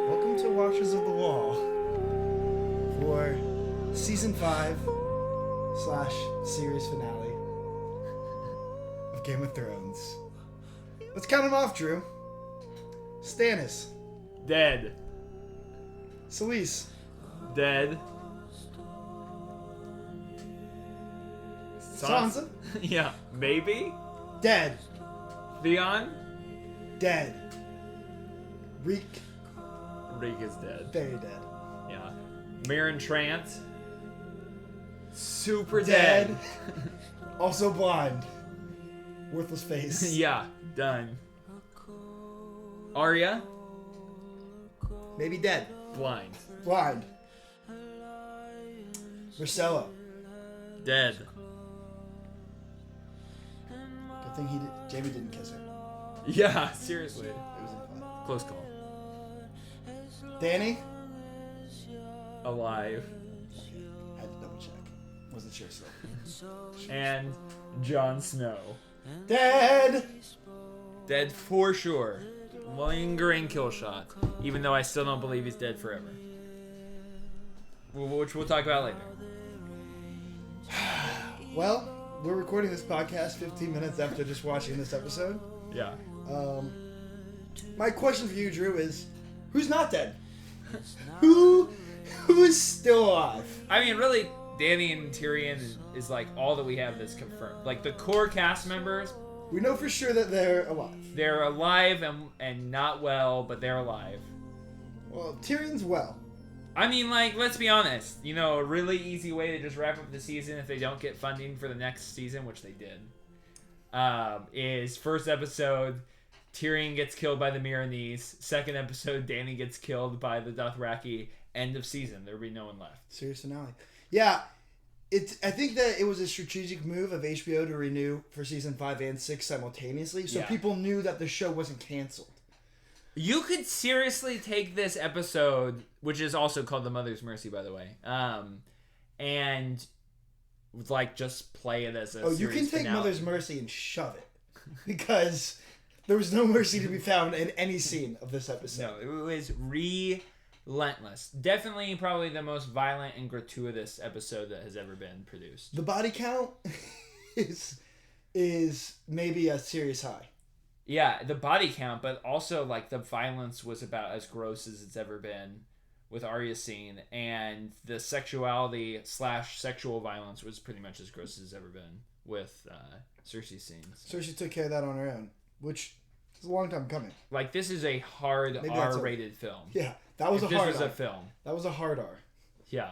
Welcome to Watchers of the Wall for Season 5 / series finale of Game of Thrones. Let's count them off, Drew. Stannis. Dead. Selyse. Dead. Sansa. Yeah, maybe. Dead. Theon. Dead. Reek. Reek is dead. Very dead. Yeah. Meereen Trant. Super Dead. dead. Also blind. Worthless face. Yeah, done. Arya. Maybe dead. Blind. Blind. Marcella. Dead. Good thing Jamie didn't kiss her. Yeah, seriously. It was in fun. Close call. Dany. Alive. I had to double check. Wasn't sure still. And Jon Snow. Dead. Dead for sure. Lingering kill shot. Even though I still don't believe he's dead forever. Which we'll talk about later. Well, we're recording this podcast 15 minutes after just watching this episode. Yeah. My question for you, Drew, is who's not dead? Who is still alive? I mean, really, Dany and Tyrion is like all that we have that's confirmed. Like the core cast members, We know for sure that they're alive. they're alive and not well, but they're alive. Well, Tyrion's well. I mean, like, let's be honest. You know, a really easy way to just wrap up the season if they don't get funding for the next season, which they did, is first episode, Tyrion gets killed by the Meereenese. Second episode, Dany gets killed by the Dothraki. End of season. There'll be no one left. Series finale. Yeah, I think that it was a strategic move of HBO to renew for season 5 and 6 simultaneously, so Yeah. people knew that the show wasn't canceled. You could seriously take this episode, which is also called The Mother's Mercy, by the way, and like just play it as a You can series take finale. Mother's Mercy and shove it, because there was no mercy to be found in any scene of this episode. No, it was relentless. Definitely, probably the most violent and gratuitous episode that has ever been produced. The body count is maybe a serious high. Yeah, the body count, but also like the violence was about as gross as it's ever been with Arya's scene, and the sexuality / sexual violence was pretty much as gross as it's ever been with Cersei's scenes. Cersei took care of that on her own, which is a long time coming. Like, this is a hard Maybe that's R-rated film. Yeah, that was If a hard this was R. a film. That was a hard R. Yeah.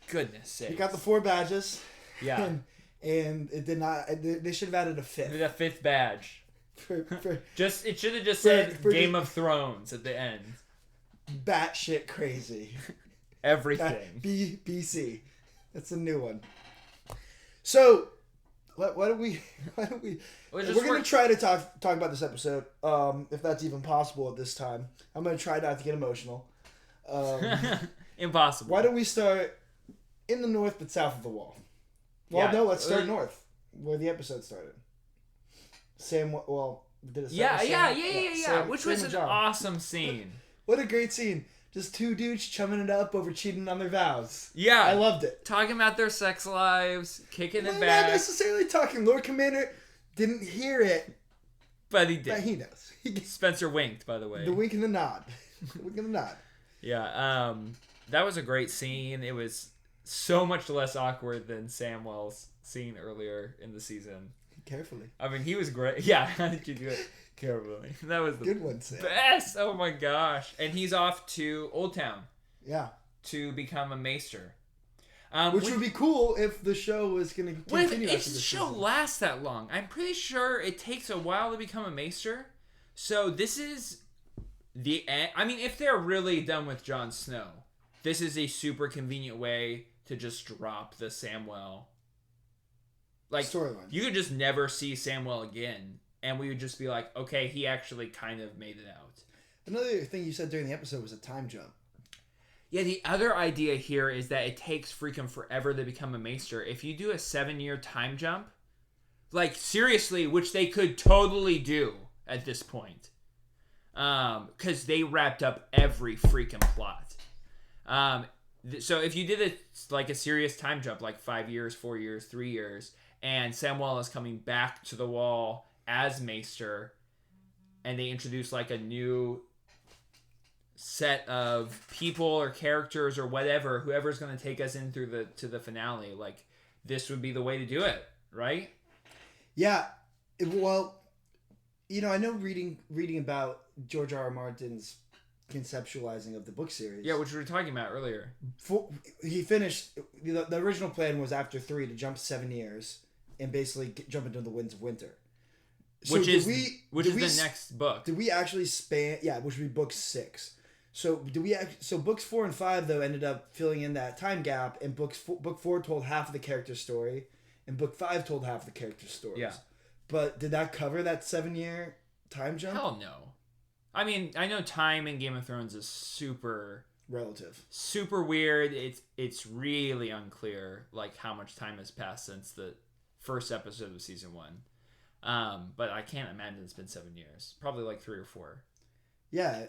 Goodness sake. You got the 4 badges. Yeah. And it did not. They should have added a 5th. The 5th badge. For It should have just said for Game the- of Thrones at the end. batshit crazy. Everything. BC. That's a new one. So, why don't we? We're gonna try to talk about this episode, if that's even possible at this time. I'm gonna try not to get emotional. Impossible. Why don't we start in the north but south of the wall? Well, Yeah. no, let's start north, where the episode started. Samwell did it. Yeah. Which was Sam and an Jon. awesome scene. What a great scene! Just 2 dudes chumming it up over cheating on their vows. Yeah. I loved it. Talking about their sex lives, kicking it Not back. necessarily talking. Lord Commander didn't hear it, But he did. but he knows. He gets Spencer winked, by the way. the wink and the nod. The wink and the nod. Yeah, that was a great scene. It was so much less awkward than Samwell's scene earlier in the season. Carefully. I mean, he was great. Yeah, how did you do it? Carefully. That was the Good one, Sam. best. Oh my gosh. And he's off to Old Town Yeah. to become a maester. Which would be cool if the show was going to What if continue if after the this show season. lasts that long? I'm pretty sure it takes a while to become a maester. So this is the end. I mean, if they're really done with Jon Snow, this is a super convenient way to just drop the Samwell. Like, storyline. You could just never see Samwell again, and we would just be like, okay, he actually kind of made it out. Another thing you said during the episode was a time jump. Yeah, the other idea here is that it takes freaking forever to become a maester. If you do a 7-year time jump, like, seriously, which they could totally do at this point, because they wrapped up every freaking plot. So if you did a serious time jump, like 5 years, 4 years, 3 years, and Samwell is coming back to the Wall as maester, and they introduce like a new set of people or characters or whatever, whoever's going to take us in through to the finale, like, this would be the way to do it, right? Yeah. Well, I know reading about George R.R. Martin's conceptualizing of the book series. Yeah, which we were talking about earlier. He finished... The original plan was after 3 to jump 7 years and basically jump into the Winds of Winter. So which is the next book. Did we actually span... Yeah, which would be book 6. So So books 4 and 5, though, ended up filling in that time gap, and book 4 told half of the character's story, and book 5 told half of the character's stories. Yeah. But did that cover that 7-year time jump? Hell no. I mean, I know time in Game of Thrones is super... relative. Super weird. It's really unclear, like, how much time has passed since the first episode of season 1. But I can't imagine it's been 7 years. Probably like 3 or 4. Yeah,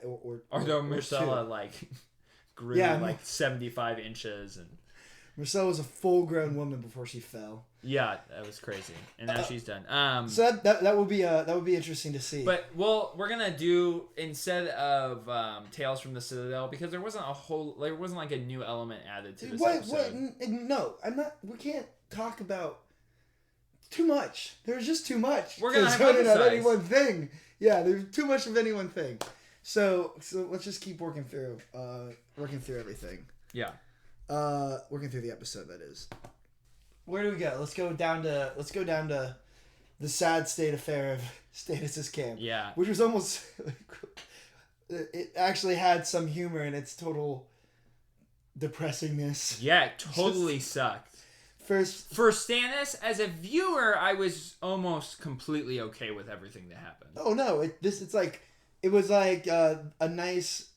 Although Myrcella, like, grew, like, 75 inches, and... Myrcella was a full-grown woman before she fell. Yeah, that was crazy, and now she's done. So that would be interesting to see. But we're gonna do, instead of Tales from the Citadel, because there wasn't like a new element added to this episode. No, I'm not. We can't talk about too much. There's just too much. We're gonna hypothesize any one thing. Yeah, there's too much of any one thing. So let's just keep working through everything. Yeah. Working through the episode, that is. Where do we go? Let's go down to the sad state affair of Stannis' camp. Yeah. Which was almost... it actually had some humor in its total depressingness. Yeah, it totally sucked. For Stannis, as a viewer, I was almost completely okay with everything that happened. Oh no, it was like a nice...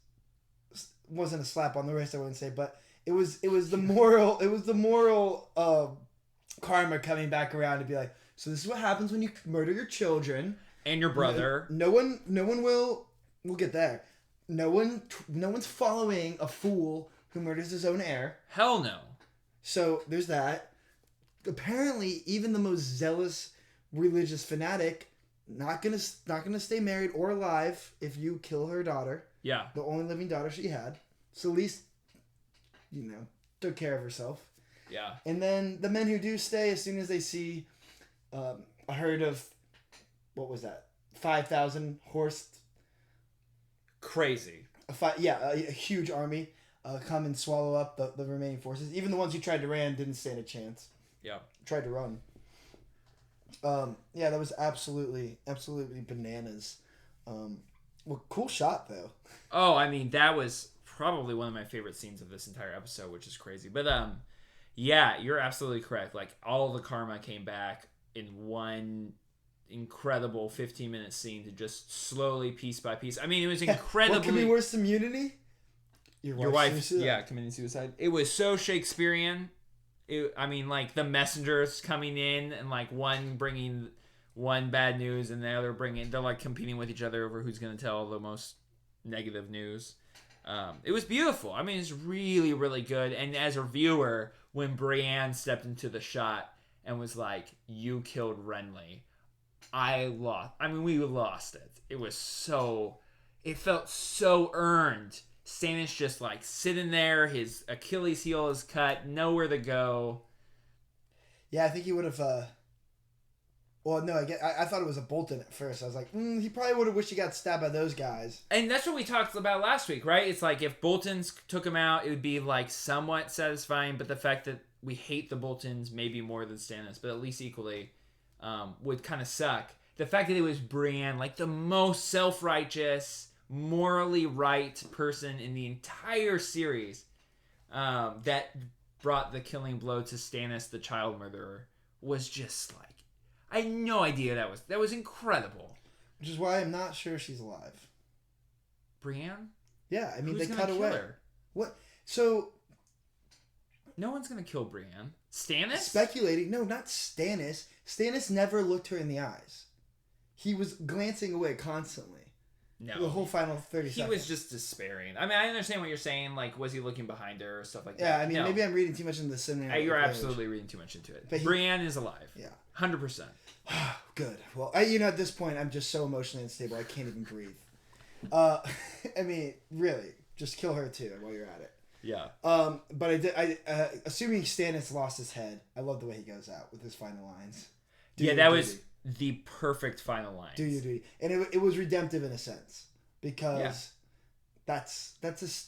wasn't a slap on the wrist, I wouldn't say, but it was the moral karma coming back around to be like, so this is what happens when you murder your children and your brother. No one will. We'll get there. No one's following a fool who murders his own heir. Hell no. So there's that. Apparently, even the most zealous religious fanatic not gonna stay married or alive if you kill her daughter. Yeah. The only living daughter she had. So at least, took care of herself. Yeah. And then the men who do stay, as soon as they see a herd of, what was that, 5,000 horse? Crazy. A huge army come and swallow up the remaining forces. Even the ones who tried to ran didn't stand a chance. Yeah. Tried to run. That was absolutely bananas. Cool shot, though. Oh, I mean, that was probably one of my favorite scenes of this entire episode, which is crazy. But, yeah, you're absolutely correct. Like, all the karma came back in one incredible 15-minute scene to just slowly, piece by piece. I mean, it was incredibly... What could be worse than Mutiny? Your wife, committing suicide. It was so Shakespearean. The messengers coming in and, like, one bringing one bad news and the other they're, like, competing with each other over who's going to tell the most negative news. It was beautiful. I mean, it's really, really good. And as a viewer, when Brienne stepped into the shot and was like, "You killed Renly," we lost it. It felt so earned. Stannis just, like, sitting there, his Achilles heel is cut, nowhere to go. Yeah, I think he would have... Well, no, I thought it was a Bolton at first. I was like, he probably would have wished he got stabbed by those guys. And that's what we talked about last week, right? It's like, if Boltons took him out, it would be, like, somewhat satisfying, but the fact that we hate the Boltons maybe more than Stannis, but at least equally, would kind of suck. The fact that it was Brienne, like, the most self-righteous, morally right person in the entire series, that brought the killing blow to Stannis, the child murderer, was just like, I had no idea that was incredible. Which is why I'm not sure she's alive. Brienne? Yeah, I mean, Who's they cut away. Her? What? So... No one's going to kill Brienne. Stannis? Speculating. No, not Stannis. Stannis never looked her in the eyes. He was glancing away constantly. No. The whole final 30 seconds. He was just despairing. I mean, I understand what you're saying. Like, was he looking behind her or stuff like that? Yeah, I mean, maybe I'm reading too much into the cinematic. You're absolutely reading too much into it. But Brienne is alive. Yeah. 100%. Good. Well, at this point, I'm just so emotionally unstable, I can't even breathe. I mean, really, just kill her too while you're at it. Yeah. But assuming Stannis lost his head, I love the way he goes out with his final lines. Was the perfect final lines. Do your duty. And it was redemptive in a sense. Because that's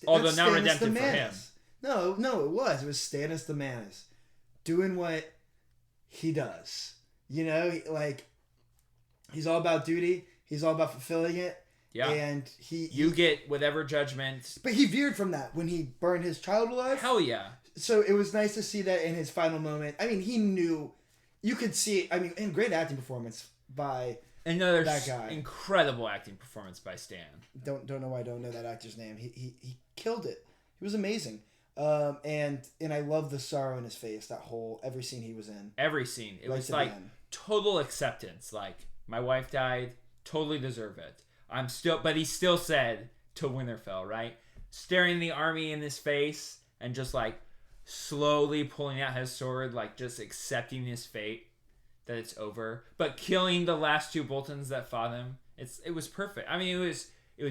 although that's not Stannis redemptive for him. No, it was. It was Stannis the Manus doing what he does. You know, like, he's all about duty. He's all about fulfilling it. Yeah. And you get whatever judgment. But he veered from that when he burned his child alive. Hell yeah. So it was nice to see that in his final moment. I mean, he knew. You could see it. I mean, in great acting performance by another that guy. Incredible acting performance by Stan. Don't know why I don't know that actor's name. He killed it. He was amazing. And I love the sorrow in his face. That whole every scene he was in. Every scene. It was like total acceptance. Like, my wife died. Totally deserve it. But he still said to Winterfell, right? Staring the army in his face and just like slowly pulling out his sword, like just accepting his fate, that it's over. But killing the last two Boltons that fought him, it was perfect. I mean, it was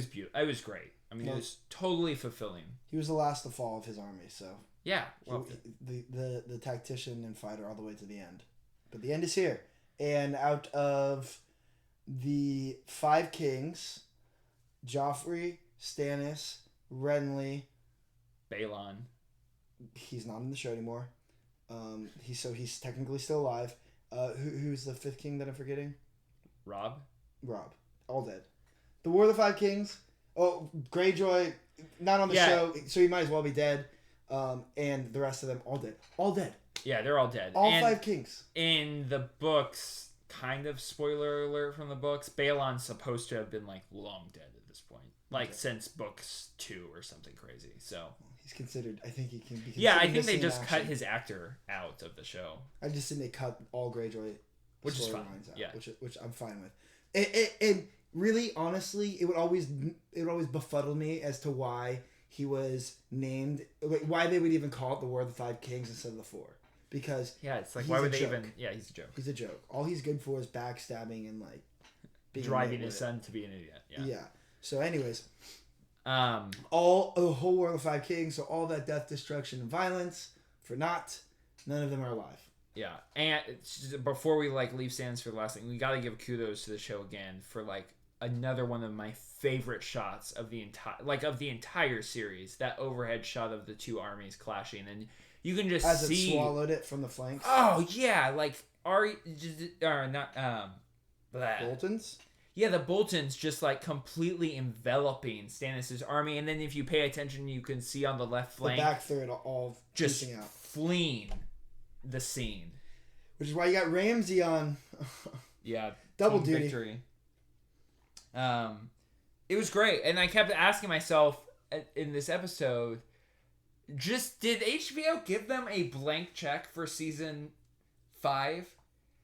beautiful. It was great. I mean, it was totally fulfilling. He was the last to fall of his army, so yeah, the tactician and fighter all the way to the end. But the end is here, and out of the 5 kings, Joffrey, Stannis, Renly, Balon. He's not in the show anymore. He's technically still alive. Who's the 5th king that I'm forgetting? Robb. All dead. The War of the 5 Kings. Oh, Greyjoy, not on the show, so he might as well be dead. And the rest of them, all dead. Yeah, they're all dead. All 5 kings. In the books, kind of spoiler alert from the books, Balon's supposed to have been like long dead at this point. Like since books 2 or something crazy. So he's considered, I think he can be considered. Yeah, I think they just cut his actor out of the show. I just think they cut all Greyjoy, which is fine. Out, yeah, which I'm fine with. And really, honestly, it would always befuddle me as to why he was named, why they would even call it the War of the 5 Kings instead of the 4. Because it's like, why would they even? Yeah, he's a joke. He's a joke. All he's good for is backstabbing and like being driving his son to be an idiot. Yeah. So, anyways, the whole War of the 5 Kings. So all that death, destruction, and violence for naught. None of them are alive. Yeah, and before we leave Stannis for the last thing, we got to give kudos to the show again for another one of my favorite shots of the entire series. That overhead shot of the 2 armies clashing, and you can just see as it swallowed it from the flanks. Oh yeah, Arya or not Boltons. Yeah, the Boltons just completely enveloping Stannis' army, and then if you pay attention, you can see on the left flank the back third all just out, fleeing the scene. Which is why you got Ramsay on. Yeah, double duty. Victory. It was great, and I kept asking myself in this episode, did HBO give them a blank check for season 5?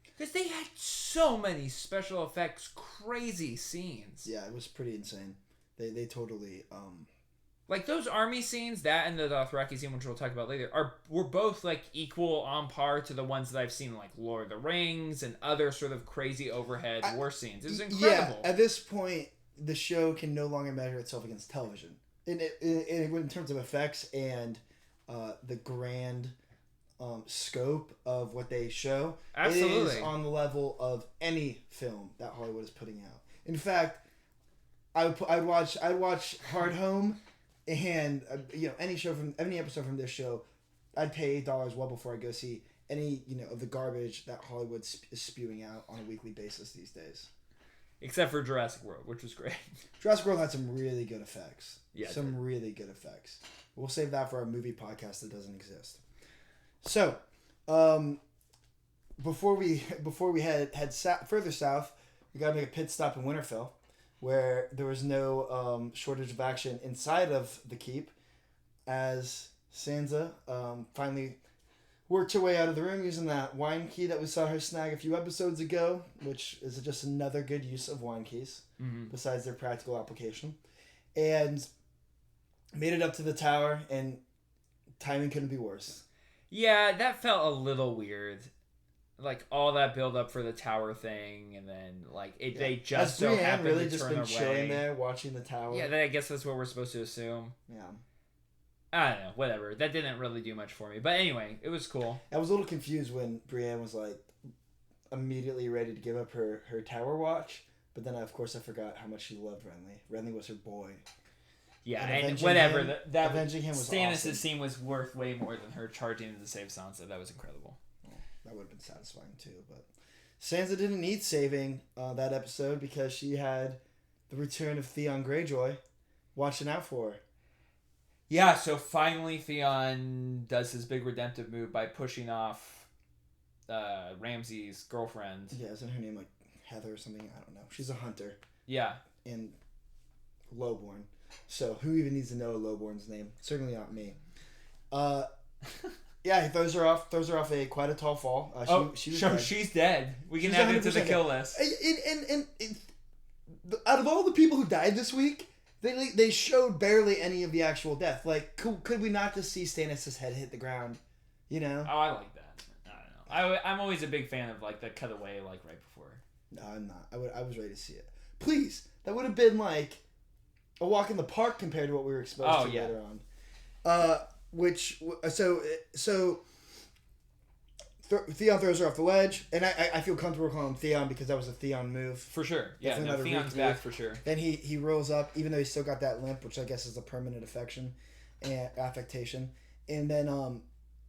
Because they had so many special effects, crazy scenes. Yeah, it was pretty insane. They totally those army scenes, that and the Dothraki scene, which we'll talk about later, were both equal on par to the ones that I've seen Lord of the Rings and other sort of crazy overhead war scenes. It was incredible. Yeah, at this point, the show can no longer measure itself against television. In terms of effects and the grand scope of what they show, absolutely, it is on the level of any film that Hollywood is putting out. In fact, I'd watch Hard Home, and any episode from this show, I'd pay $8 well before I go see any of the garbage that Hollywood is spewing out on a weekly basis these days. Except for Jurassic World, which was great. Jurassic World had some really good effects. Yeah, really good effects. We'll save that for our movie podcast that doesn't exist. So, before we head further south, we got to make a pit stop in Winterfell, where there was no shortage of action inside of the keep, as Sansa finally worked her way out of the room using that wine key that we saw her snag a few episodes ago, which is just another good use of wine keys, besides their practical application, and made it up to the tower, and timing couldn't be worse. Yeah, that felt a little weird. Like, all that build up for the tower thing, and then, like, they just so happened really to turn their way. Just been chilling there, watching the tower. Yeah, I guess that's what we're supposed to assume. Yeah. I don't know, whatever. That didn't really do much for me. But anyway, it was cool. I was a little confused when Brienne was, like, immediately ready to give up her tower watch, but then, of course, I forgot how much she loved Renly. Renly was her boy. Yeah, and whatever. That avenging him was Stannis' awesome. scene was worth way more than her charging in to save Sansa. That was incredible. Well, that would have been satisfying too, but Sansa didn't need saving that episode because she had the return of Theon Greyjoy watching out for her. Yeah, so finally Theon does his big redemptive move by pushing off Ramsay's girlfriend. Yeah, isn't her name like Heather or something? I don't know. She's a hunter. Yeah. In Lowborn. So who even needs to know Lowborn's name? Certainly not me. Yeah, he throws her off quite a tall fall. She's dead. We can add it to the kill list. And out of all the people who died this week, they showed barely any of the actual death. Like, could we not just see Stannis' head hit the ground? You know? Oh, I like that. I don't know. I'm always a big fan of, like, the cutaway, like, right before. No, I'm not. I was ready to see it. Please, that would have been, like, a walk in the park compared to what we were exposed to later on. Theon throws her off the ledge, and I feel comfortable calling him Theon because that was a Theon move. For sure. Yeah, no, Theon's back for sure. Then he rolls up, even though he's still got that limp, which I guess is a permanent affectation, and then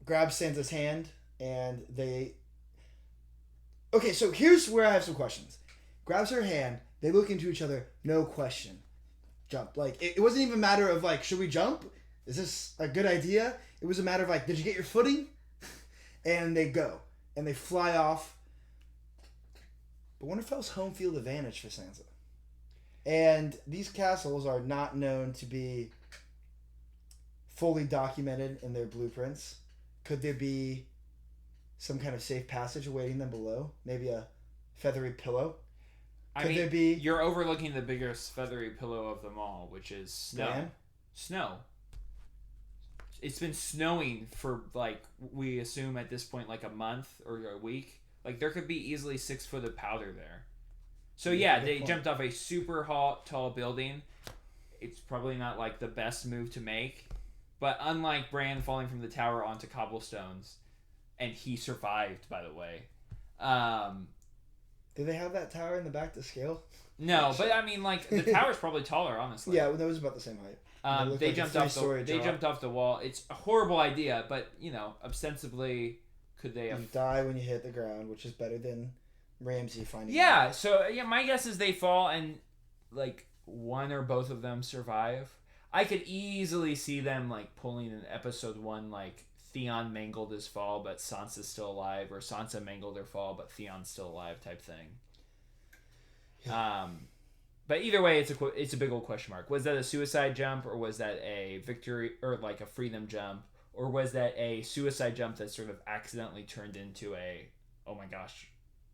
grabs Sansa's hand, and they... Okay, so here's where I have some questions. Grabs her hand, they look into each other, no question. Jump. Like, it wasn't even a matter of, like, should we jump? Is this a good idea? It was a matter of, like, did you get your footing? And they go. And they fly off. But Winterfell's home field advantage for Sansa. And these castles are not known to be fully documented in their blueprints. Could there be some kind of safe passage awaiting them below? Maybe a feathery pillow? There be... You're overlooking the biggest feathery pillow of them all, which is snow. Man? Snow. It's been snowing for, like, we assume at this point, like, a month or a week. Like, there could be easily 6 foot of powder there. So, yeah, they jumped off a super tall building. It's probably not, like, the best move to make. But unlike Bran falling from the tower onto cobblestones, and he survived, by the way, do they have that tower in the back to scale? No, but I mean, like, the tower's probably taller, honestly. Yeah, that was about the same height. They jumped off the wall. It's a horrible idea, but, you know, ostensibly, could they have... You die when you hit the ground, which is better than Ramsay finding out. So, yeah, my guess is they fall and, like, one or both of them survive. I could easily see them, like, pulling in episode 1, like, Theon mangled his fall, but Sansa's still alive, or Sansa mangled her fall, but Theon's still alive type thing. Yeah. But either way, it's a big old question mark. Was that a suicide jump, or was that a victory, or like a freedom jump, or was that a suicide jump that sort of accidentally turned into a, oh my gosh,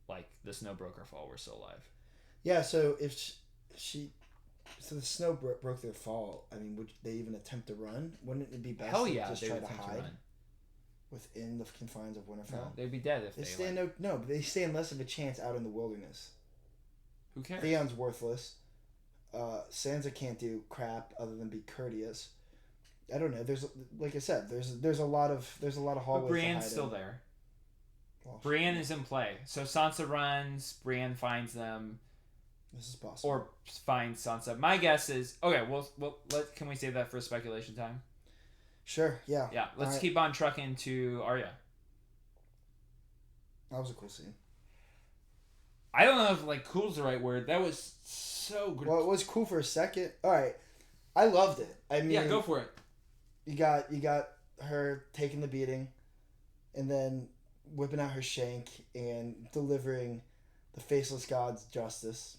like the snow broke her fall, we're still alive? Yeah, so if so the snow broke their fall, I mean, would they even attempt to run? Wouldn't it be best to just try to hide within the confines of Winterfell? No, they'd be dead if they stand but they stand less of a chance out in the wilderness. Who cares? Theon's worthless. Sansa can't do crap other than be courteous. I don't know. There's, like I said, there's a lot of hallways. But Brienne's still there. Well, Brienne is in play. So Sansa runs. Brienne finds them. This is possible. Or finds Sansa. My guess is okay. Well, can we save that for speculation time? Sure. Yeah. Yeah. Let's keep on trucking to Arya. That was a cool scene. I don't know if like cool's the right word. That was so good. Well, it was cool for a second. All right, I loved it. I mean, yeah, go for it. You got her taking the beating, and then whipping out her shank and delivering the faceless god's justice.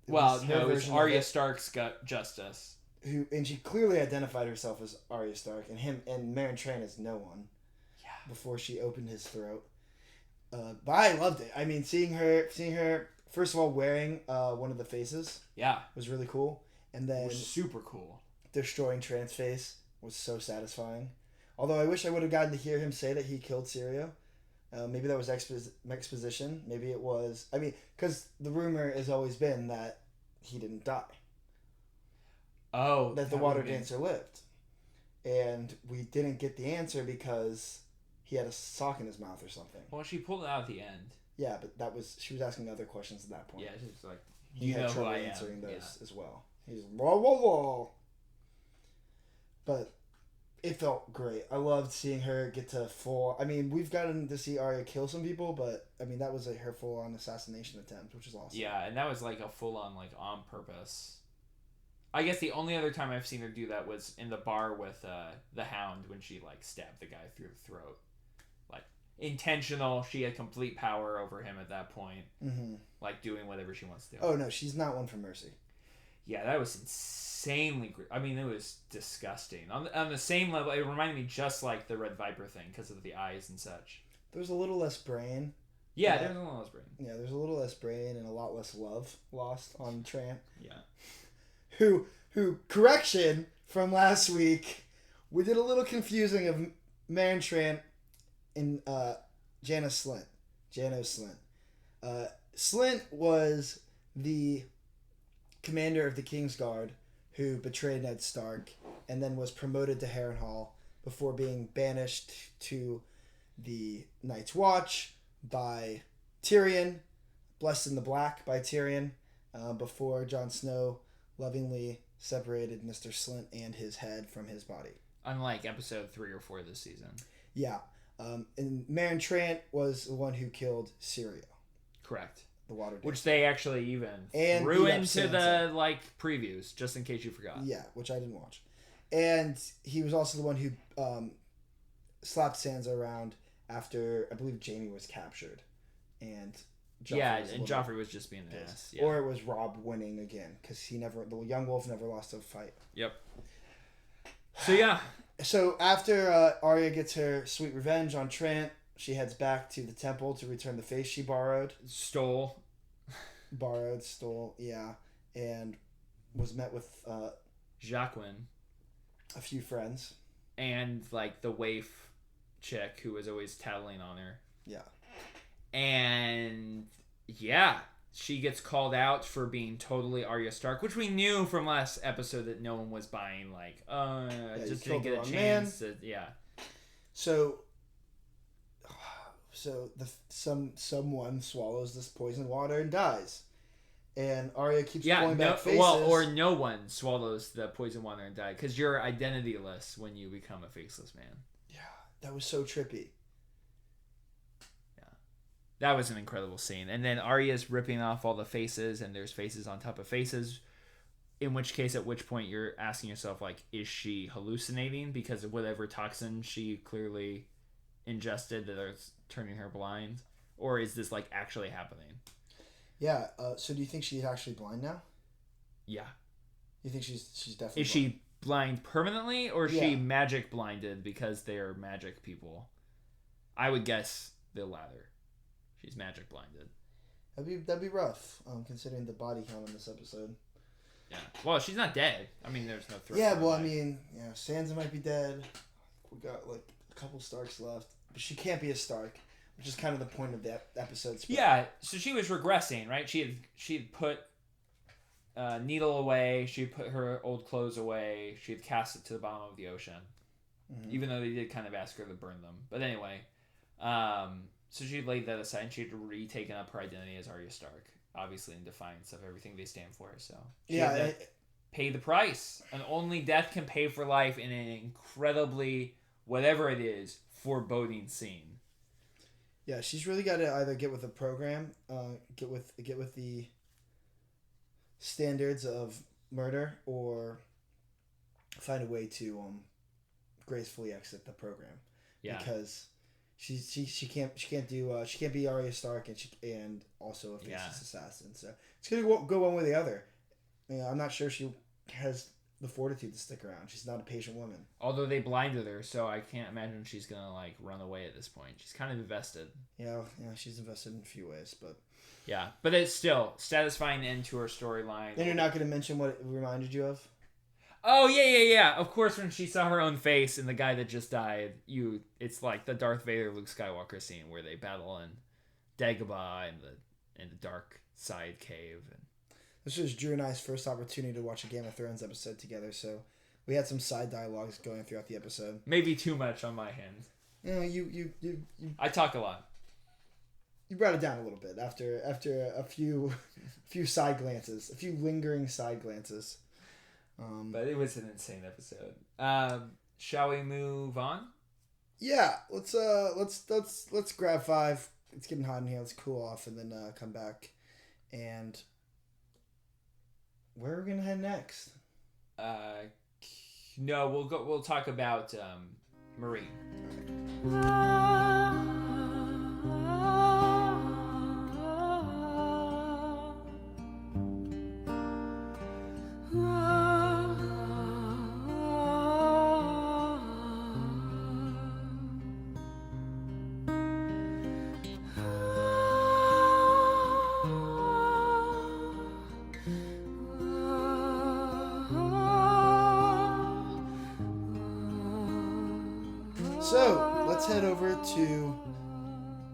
Well, no, it was Arya Stark's justice. And she clearly identified herself as Arya Stark, and Meereen Tran as no one. Yeah. Before she opened his throat. But I loved it. I mean, seeing her first of all wearing one of the faces. Yeah. Was really cool, and then was super cool. Destroying Tran's face was so satisfying. Although I wish I would have gotten to hear him say that he killed Syrio. Maybe that was exposition. Maybe it was. I mean, because the rumor has always been that he didn't die. Oh. That the water dancer lived. And we didn't get the answer because he had a sock in his mouth or something. Well, she pulled it out at the end. Yeah, but she was asking other questions at that point. Yeah, she was like, he had trouble who answering those as well. He's whoa, whoa, whoa. But it felt great. I loved seeing her get to full... I mean, we've gotten to see Arya kill some people, but, I mean, that was her full-on assassination attempt, which is awesome. Yeah, and that was like a full-on, like, on purpose. I guess the only other time I've seen her do that was in the bar with the Hound when she, like, stabbed the guy through the throat. Like, intentional. She had complete power over him at that point. Mm-hmm. Like, doing whatever she wants to do. Oh, no, she's not one for mercy. Yeah, that was insanely... I mean, it was disgusting. On the same level, it reminded me just like the Red Viper thing because of the eyes and such. There's a little less brain. Yeah, there's a little less brain. Yeah, there's a little less brain and a lot less love lost on Tran. Yeah. Who, correction from last week, we did a little confusing of Meereen Tran and Janos Slynt. Slynt was the commander of the Kingsguard who betrayed Ned Stark and then was promoted to Harrenhal before being banished to the Night's Watch by Tyrion, blessed in the black by Tyrion, before Jon Snow lovingly separated Mr. Slynt and his head from his body. Unlike episode 3 or 4 this season. Yeah. And Meereen Tran was the one who killed Syrio. Correct. The water dancer. Which they actually even threw into the previews, just in case you forgot. Yeah, which I didn't watch. And he was also the one who slapped Sansa around after, I believe, Jaime was captured. And Joffrey was just being an ass. Yeah. Or it was Robb winning again, because the young wolf never lost a fight. Yep. So, yeah. So, after Arya gets her sweet revenge on Trant, she heads back to the temple to return the face she stole, yeah, and was met with Jaqen, a few friends, and the waif chick who was always tattling on her. Yeah, and she gets called out for being totally Arya Stark, which we knew from last episode that no one was buying. Just didn't get a chance. So someone swallows this poison water and dies, and Arya keeps pulling back faces. Or no one swallows the poison water and dies because you're identityless when you become a faceless man. Yeah, that was so trippy. Yeah, that was an incredible scene. And then Arya's ripping off all the faces, and there's faces on top of faces. In which case, at which point you're asking yourself, is she hallucinating because of whatever toxin she clearly ingested that is turning her blind, or is this actually happening? Yeah. So do you think she's actually blind now? Yeah. You think she's definitely? Is she blind permanently, or is she magic blinded because they're magic people? I would guess the latter. She's magic blinded. That'd be rough, considering the body count in this episode. Yeah. Well, she's not dead. I mean, there's no threat. Yeah. Well, I mean, Sansa might be dead. We got a couple Starks left. But she can't be a Stark, which is kind of the point of that episode. Yeah, so she was regressing, right? She had put Needle away. She put her old clothes away. She had cast it to the bottom of the ocean, even though they did kind of ask her to burn them. But anyway, so she laid that aside, and she had retaken up her identity as Arya Stark, obviously in defiance of everything they stand for. So she had to pay the price, and only death can pay for life in an incredibly, whatever it is, foreboding scene. Yeah, she's really got to either get with the program, get with the standards of murder, or find a way to gracefully exit the program. Yeah. Because She can't be Arya Stark and also a faceless assassin. So it's gonna go one way or the other. I'm not sure she has the fortitude to stick around. She's not a patient woman. Although they blinded her, so I can't imagine she's gonna like run away at this point. She's kind of invested. Yeah, she's invested in a few ways, but yeah, but it's still satisfying end to her storyline. And you're not gonna mention what it reminded you of? Oh yeah. Of course, when she saw her own face and the guy that just died, it's like the Darth Vader Luke Skywalker scene where they battle in Dagobah in the dark side cave. And this was Drew and I's first opportunity to watch a Game of Thrones episode together, so we had some side dialogues going throughout the episode. Maybe too much on my hand. You I talk a lot. You brought it down a little bit after a few side glances, a few lingering side glances. But it was an insane episode. Shall we move on? Yeah, let's grab 5. It's getting hot in here. Let's cool off and then come back. And where are we gonna head next? No, we'll talk about Meereen. So, let's head over to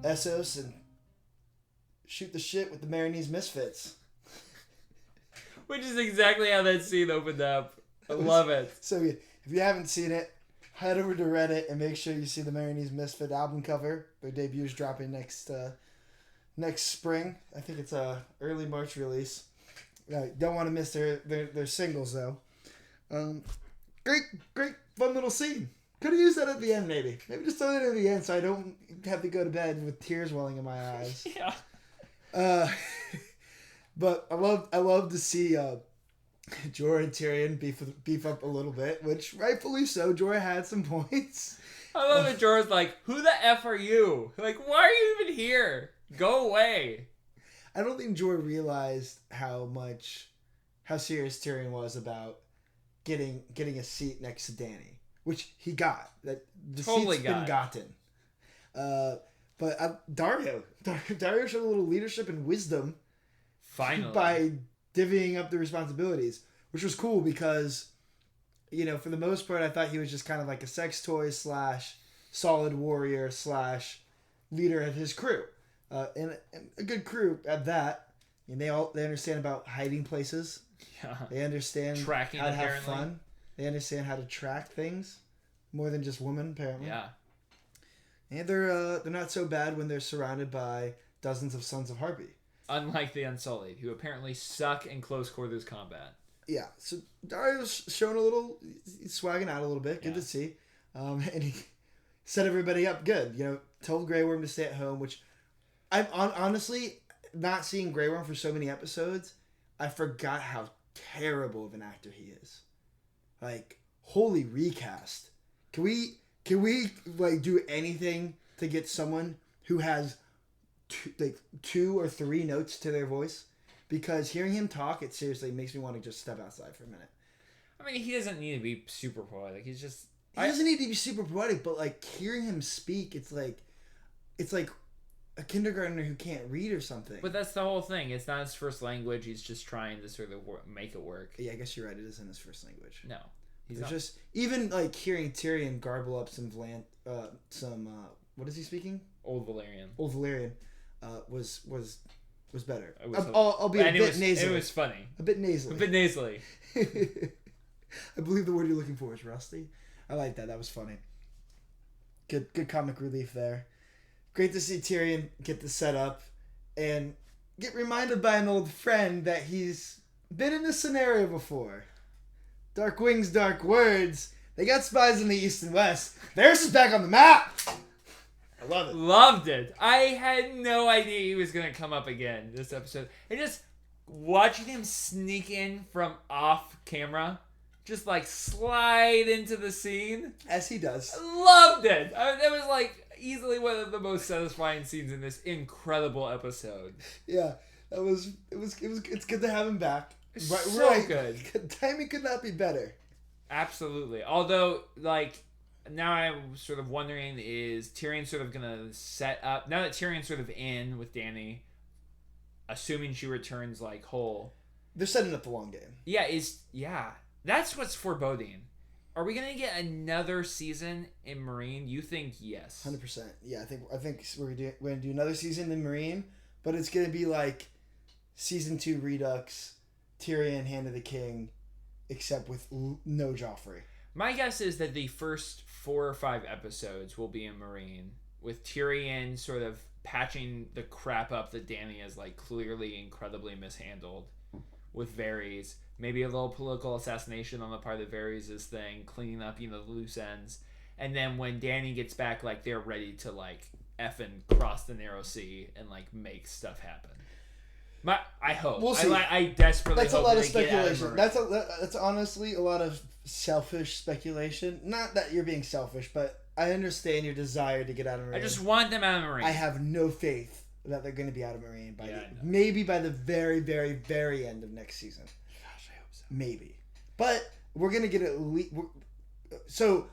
Essos and shoot the shit with the Meereenese Misfits. Which is exactly how that scene opened up. I love it. So, if you haven't seen it, head over to Reddit and make sure you see the Meereenese Misfit album cover. Their debut's dropping next spring. I think it's a early March release. Don't want to miss their singles, though. Great, fun little scene. Could have used that at the end, maybe. Maybe just throw it at the end so I don't have to go to bed with tears welling in my eyes. Yeah. But I love to see Jorah and Tyrion beef up a little bit, which rightfully so. Jorah had some points. I love that Jorah's like, who the F are you? Like, why are you even here? Go away. I don't think Jorah realized how serious Tyrion was about getting a seat next to Dany. Which he got. That the totally seat's been gotten. But Dario showed a little leadership and wisdom. Finally. By divvying up the responsibilities. Which was cool because, for the most part, I thought he was just kind of like a sex toy / solid warrior / leader of his crew. And a good crew at that. And they understand about hiding places. Yeah. They understand tracking, how to apparently. have fun. They understand how to track things more than just women, apparently. Yeah. And they're not so bad when they're surrounded by dozens of Sons of Harpy. Unlike the Unsullied, who apparently suck in close quarters combat. Yeah. So Dario's showing he's swagging out a little bit. Good to see. And he set everybody up good. Told Grey Worm to stay at home, which I'm honestly not seeing Grey Worm for so many episodes. I forgot how terrible of an actor he is. Like, holy recast. Can we like do anything to get someone who has 2 or 3 notes to their voice? Because hearing him talk, it seriously makes me want to just step outside for a minute. I mean, he doesn't need to be super poetic. He doesn't need to be super poetic, but like hearing him speak, it's like a kindergartner who can't read or something. But that's the whole thing. It's not his first language. He's just trying to sort of make it work. Yeah, I guess you're right. It isn't his first language. No. He's not. Just even like hearing Tyrion garble up some what is he speaking? Old Valyrian. Was better. I'll be a bit nasally. It was funny. A bit nasally. I believe the word you're looking for is rusty. I like that. That was funny. Good comic relief there. Great to see Tyrion get the setup and get reminded by an old friend that he's been in this scenario before. Dark wings, dark words. They got spies in the east and west. There's is back on the map. I love it. Loved it. I had no idea he was going to come up again this episode. And just watching him sneak in from off camera, just like slide into the scene. As he does. I loved it. It was like, easily one of the most satisfying scenes in this incredible episode. Yeah, it's good to have him back. So good. Timing could not be better. Absolutely. Although, like, now I'm sort of wondering, is Tyrion sort of gonna set up, now that Tyrion's sort of in with Dany, assuming she returns like whole, they're setting up the long game. Yeah, that's what's foreboding. Are we gonna get another season in Meereen? You think yes? 100%. Yeah, I think we're gonna do another season in Meereen, but it's gonna be like season 2 Redux, Tyrion, Hand of the King, except with no Joffrey. My guess is that the first 4 or 5 episodes will be in Meereen, with Tyrion sort of patching the crap up that Dany is like clearly incredibly mishandled with Varys. Maybe a little political assassination on the part of Varys' thing, cleaning up, the loose ends. And then when Dany gets back, like, they're ready to, like, effing cross the narrow sea and, like, make stuff happen. I hope. We'll see. I desperately hope. That's a lot of speculation. That's honestly a lot of selfish speculation. Not that you're being selfish, but I understand your desire to get out of Meereen. I just want them out of Meereen. I have no faith that they're going to be out of Meereen maybe by the very, very, very end of next season. Gosh, I hope so. Maybe. But we're going to get at least... So,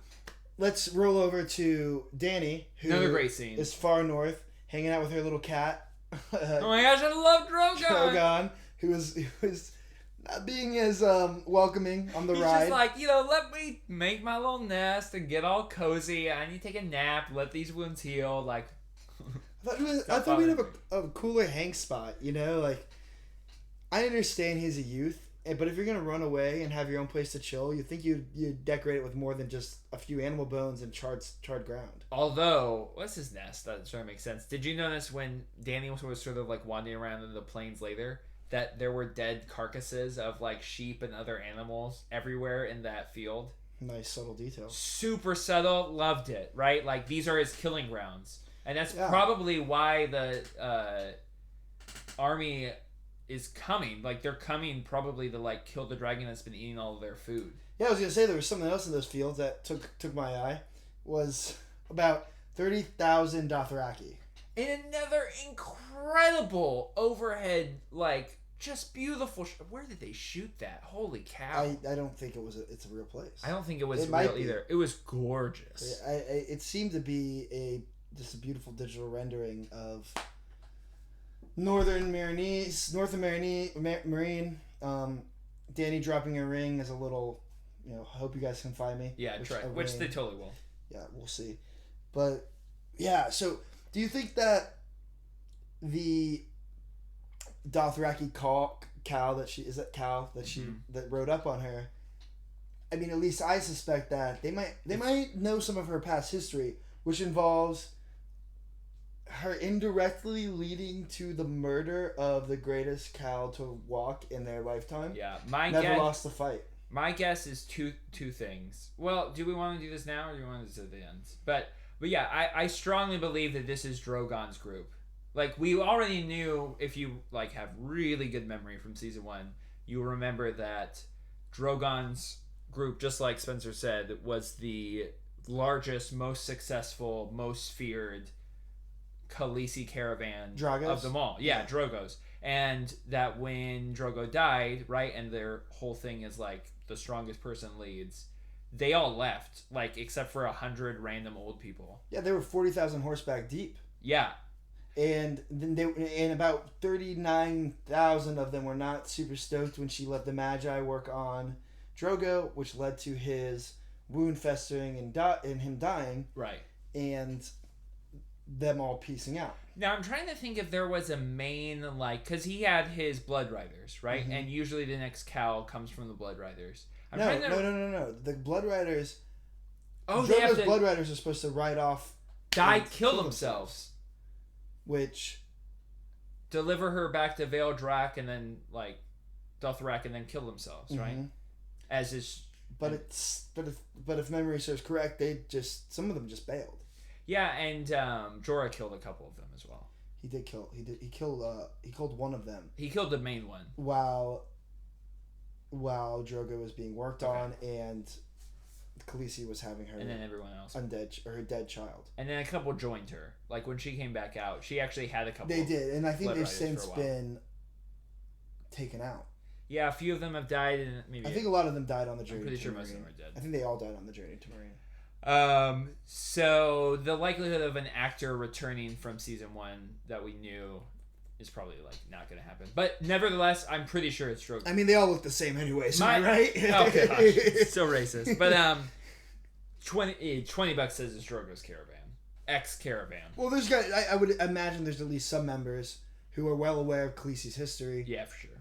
let's roll over to Dany, who another great scene. Is far north, hanging out with her little cat. Oh my gosh, I love Drogon, who is not being as welcoming on the ride. He's just like, let me make my little nest and get all cozy. I need to take a nap, let these wounds heal. Like, I thought we'd have a cooler hang spot, Like, I understand he's a youth, but if you're going to run away and have your own place to chill, you think you'd decorate it with more than just a few animal bones and charred ground. Although, what's his nest? That sort of makes sense. Did you notice when Dany was sort of like wandering around in the plains later, that there were dead carcasses of like sheep and other animals everywhere in that field? Nice subtle detail. Super subtle. Loved it, right? Like, these are his killing grounds. And that's probably why the army is coming. Like, they're coming probably to, like, kill the dragon that's been eating all of their food. Yeah, I was going to say there was something else in those fields that took my eye. Was about 30,000 Dothraki. And another incredible overhead, like, just beautiful... Where did they shoot that? Holy cow. I don't think it's a real place. I don't think it was real either. It was gorgeous. It seemed to be just a beautiful digital rendering of northern Meereen. Dany dropping a ring as a little, I hope you guys can find me. Yeah, which they totally will. Yeah, we'll see. But, yeah, so do you think that the Dothraki cow that rode up on her, I mean, at least I suspect that they might know some of her past history, which involves her indirectly leading to the murder of the greatest cow to walk in their lifetime. Yeah, never lost the fight. My guess is two things. Well, do we want to do this now or do we want to do this at the end? But yeah, I strongly believe that this is Drogon's group. Like, we already knew, if you like have really good memory from season 1, you remember that Drogon's group, just like Spencer said, was the largest, most successful, most feared Khaleesi caravan of them all. Yeah, Drogo's. And that when Drogo died, right, and their whole thing is like the strongest person leads, they all left, like, except for 100 random old people. Yeah, they were 40,000 horseback deep. Yeah. And then about 39,000 of them were not super stoked when she let the Magi work on Drogo, which led to his wound festering and him dying. Right. And them all piecing out. Now, I'm trying to think if there was a main, like, because he had his Blood Riders, right? Mm-hmm. And usually the next cow comes from the Blood Riders. No. The Blood Riders... Drogo's Blood Riders are supposed to ride off... Kill themselves. Which... Deliver her back to Vale Drac and then, like, Dothraki and then kill themselves, mm-hmm. right? As is... But if memory serves correct, some of them just bailed. Yeah, and Jorah killed a couple of them as well. He killed one of them. He killed the main one. While Drogo was being worked on, and Khaleesi was having her, and then everyone else undead, or her dead child, and then a couple joined her. Like when she came back out, she actually had a couple. They did, and I think they've since been taken out. Yeah, a few of them have died, and maybe I think a lot of them died on the journey. I'm pretty to sure Meereen. most of them are dead. I think they all died on the journey to Meereen. So the likelihood of an actor returning from season 1 that we knew is probably like not going to happen. But nevertheless, I'm pretty sure it's Drogo. I mean, they all look the same anyway, so right? Oh gosh, so racist. But $20 says it's Drogo's caravan, ex-caravan. Well, there's got. I would imagine there's at least some members who are well aware of Khaleesi's history. Yeah, for sure.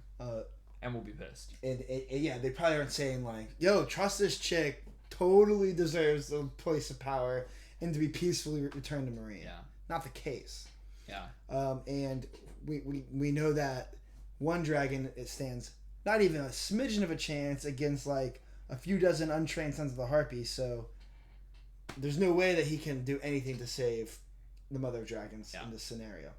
And will be pissed. And yeah, they probably aren't saying like, "Yo, trust this chick. Totally deserves a place of power and to be peacefully returned to Meereen." Yeah, not the case. Yeah. And we know that one dragon, it stands not even a smidgen of a chance against like a few dozen untrained sons of the Harpies. So there's no way that he can do anything to save the Mother of Dragons in this scenario.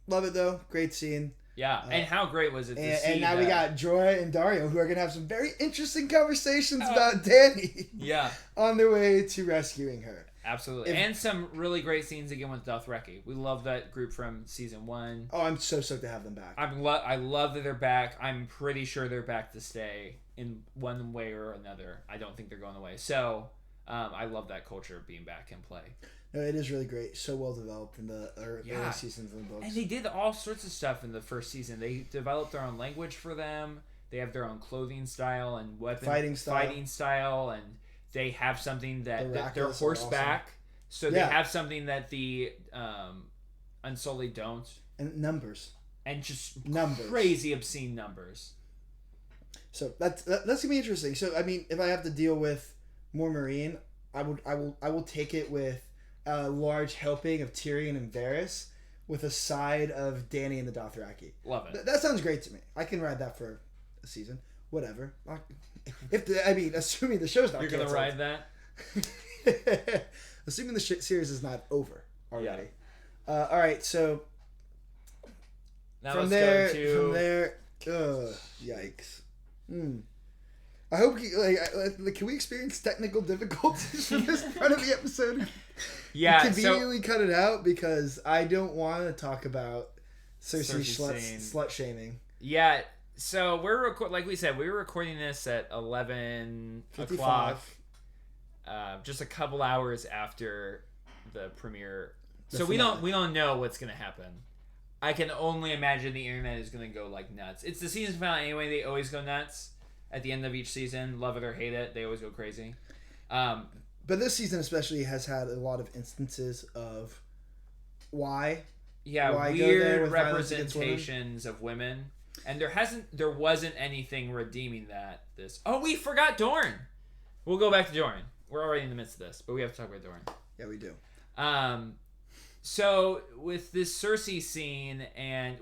Love it though. Great scene. Yeah, and how great was it to see and now we got Jorah and Dario who are going to have some very interesting conversations about Dany. Yeah. On their way to rescuing her. Absolutely. And some really great scenes again with Dothraki. We love that group from season 1. Oh, I'm so stoked to have them back. I love that they're back. I'm pretty sure they're back to stay in one way or another. I don't think they're going away. So, I love that culture being back in play. No, it is really great. So well developed in the early seasons of the books. And they did all sorts of stuff in the first season. They developed their own language for them. They have their own clothing style and fighting style, and they have something that they're horseback. Awesome. So they have something that the Unsullied don't. And numbers. And just numbers. Crazy obscene numbers. So that's gonna be interesting. So I mean, if I have to deal with more Meereen, I will take it with a large helping of Tyrion and Varys with a side of Dany and the Dothraki. Love it. That sounds great to me. I can ride that for a season. Whatever. Assuming the show's not You're canceled. You're going to ride that? Assuming the series is not over already. Yeah. All right, so now from there, yikes. I hope can we experience technical difficulties for this part of the episode? Yeah, conveniently cut it out because I don't want to talk about Cersei slut shaming. Yeah, so we're like we said, we were recording this at 11:55, just a couple hours after the premiere. So we don't know what's gonna happen. I can only imagine the internet is gonna go like nuts. It's the season finale anyway. They always go nuts at the end of each season. Love it or hate it, they always go crazy. But this season especially has had a lot of instances of why weird representations of women, and there wasn't anything redeeming that. We forgot Dorne. We'll go back to Dorne. We're already in the midst of this, but we have to talk about Dorne. Yeah, we do. So with this Cersei scene,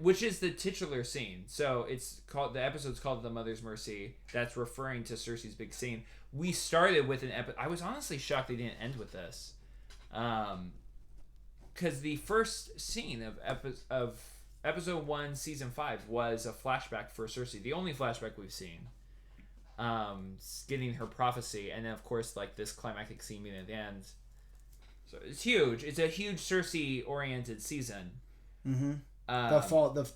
which is the titular scene, so the episode's called "The Mother's Mercy." That's referring to Cersei's big scene. We started with an episode. I was honestly shocked they didn't end with this, because the first scene of episode 1, season 5 was a flashback for Cersei, the only flashback we've seen, getting her prophecy, and then of course like this climactic scene being at the end. So it's huge. It's a huge Cersei-oriented season. Mm-hmm. The fall of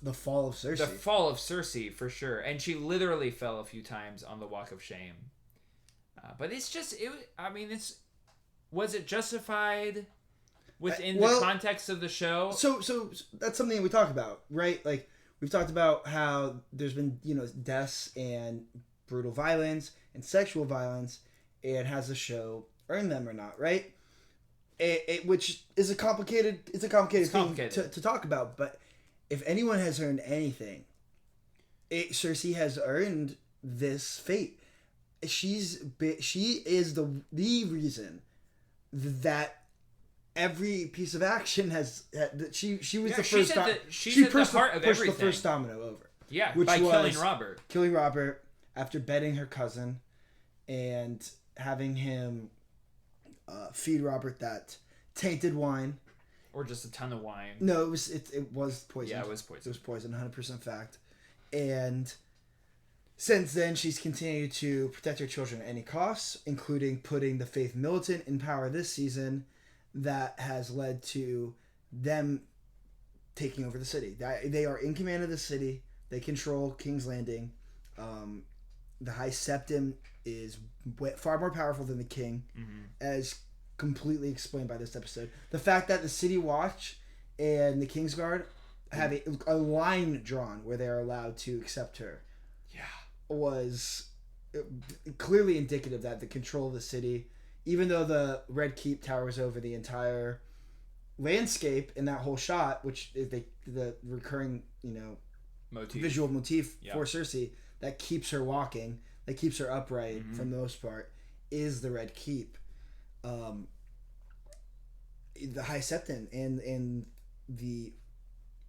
Cersei. The fall of Cersei, for sure. And she literally fell a few times on the Walk of Shame. But it's just... Was it justified within the context of the show? So that's something that we talk about, right? Like, we've talked about how there's been, deaths and brutal violence and sexual violence, and has the show earned them or not, right? Which is a complicated thing to talk about, but if anyone has earned anything, Cersei has earned this fate. She is the reason that every piece of action has she was the first. She pushed the first domino over. Yeah, by killing Robert after betting her cousin, and having him feed Robert that tainted wine, or just a ton of wine. No, it was poison. Yeah, it was poison. It was poison, 100% fact. And Since then, she's continued to protect her children at any cost, including putting the Faith Militant in power this season. That has led to them taking over the city. They are in command of the city. They control King's Landing. The High Septon is far more powerful than the King, as completely explained by this episode. The fact that the City Watch and the Kingsguard have a line drawn where they are allowed to accept her was clearly indicative that the control of the city, even though the Red Keep towers over the entire landscape in that whole shot, which is the recurring, visual motif for Cersei that keeps her walking, that keeps her upright for the most part, is the Red Keep. The High Septon and the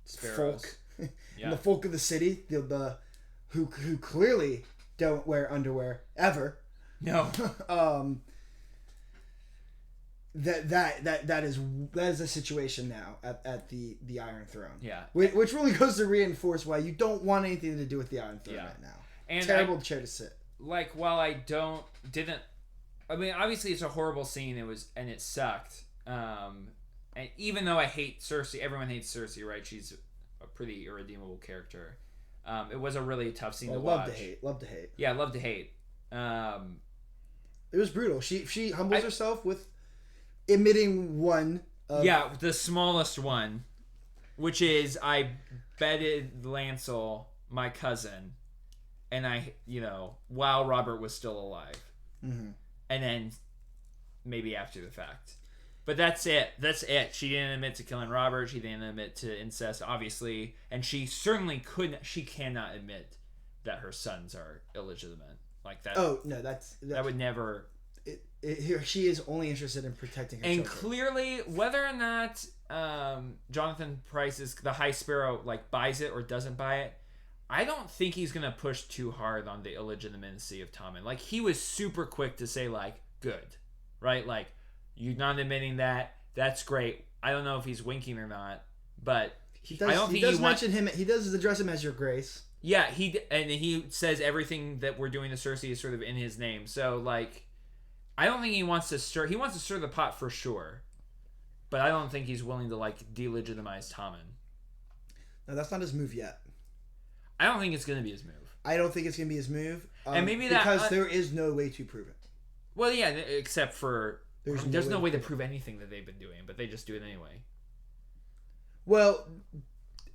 Sparrows. folk, and the folk of the city, the who clearly don't wear underwear ever. No. That is a situation now at the Iron Throne. Yeah. Which really goes to reinforce why you don't want anything to do with the Iron Throne right now. And terrible chair to sit. Like, while I didn't, I mean, obviously it's a horrible scene. It sucked. And even though I hate Cersei, everyone hates Cersei, right? She's a pretty irredeemable character. It was a really tough scene to watch. Love to hate. Yeah, love to hate. It was brutal. She humbles herself with admitting one. The smallest one, which is I bedded Lancel, my cousin, and while Robert was still alive, and then maybe after the fact. But that's it. She didn't admit to killing Robert. She didn't admit to incest, obviously. And she certainly couldn't. She cannot admit that her sons are illegitimate. Like that. Oh, no, that would never. She is only interested in protecting her children. children. Clearly, whether or not Jonathan Pryce's the High Sparrow buys it or doesn't buy it, I don't think he's gonna push too hard on the illegitimacy of Tommen. Like, he was super quick to say good, right? Like, you're not admitting that. That's great. I don't know if he's winking or not, but he does mention him. He does address him as Your Grace. Yeah, he says everything that we're doing to Cersei is sort of in his name. So I don't think he wants to stir. He wants to stir the pot for sure, but I don't think he's willing to delegitimize Tommen. No, that's not his move yet. I don't think it's going to be his move. I don't think it's going to be his move, and maybe because there is no way to prove it. Well, yeah, except for there's no way to prove anything that they've been doing, but they just do it anyway. Well,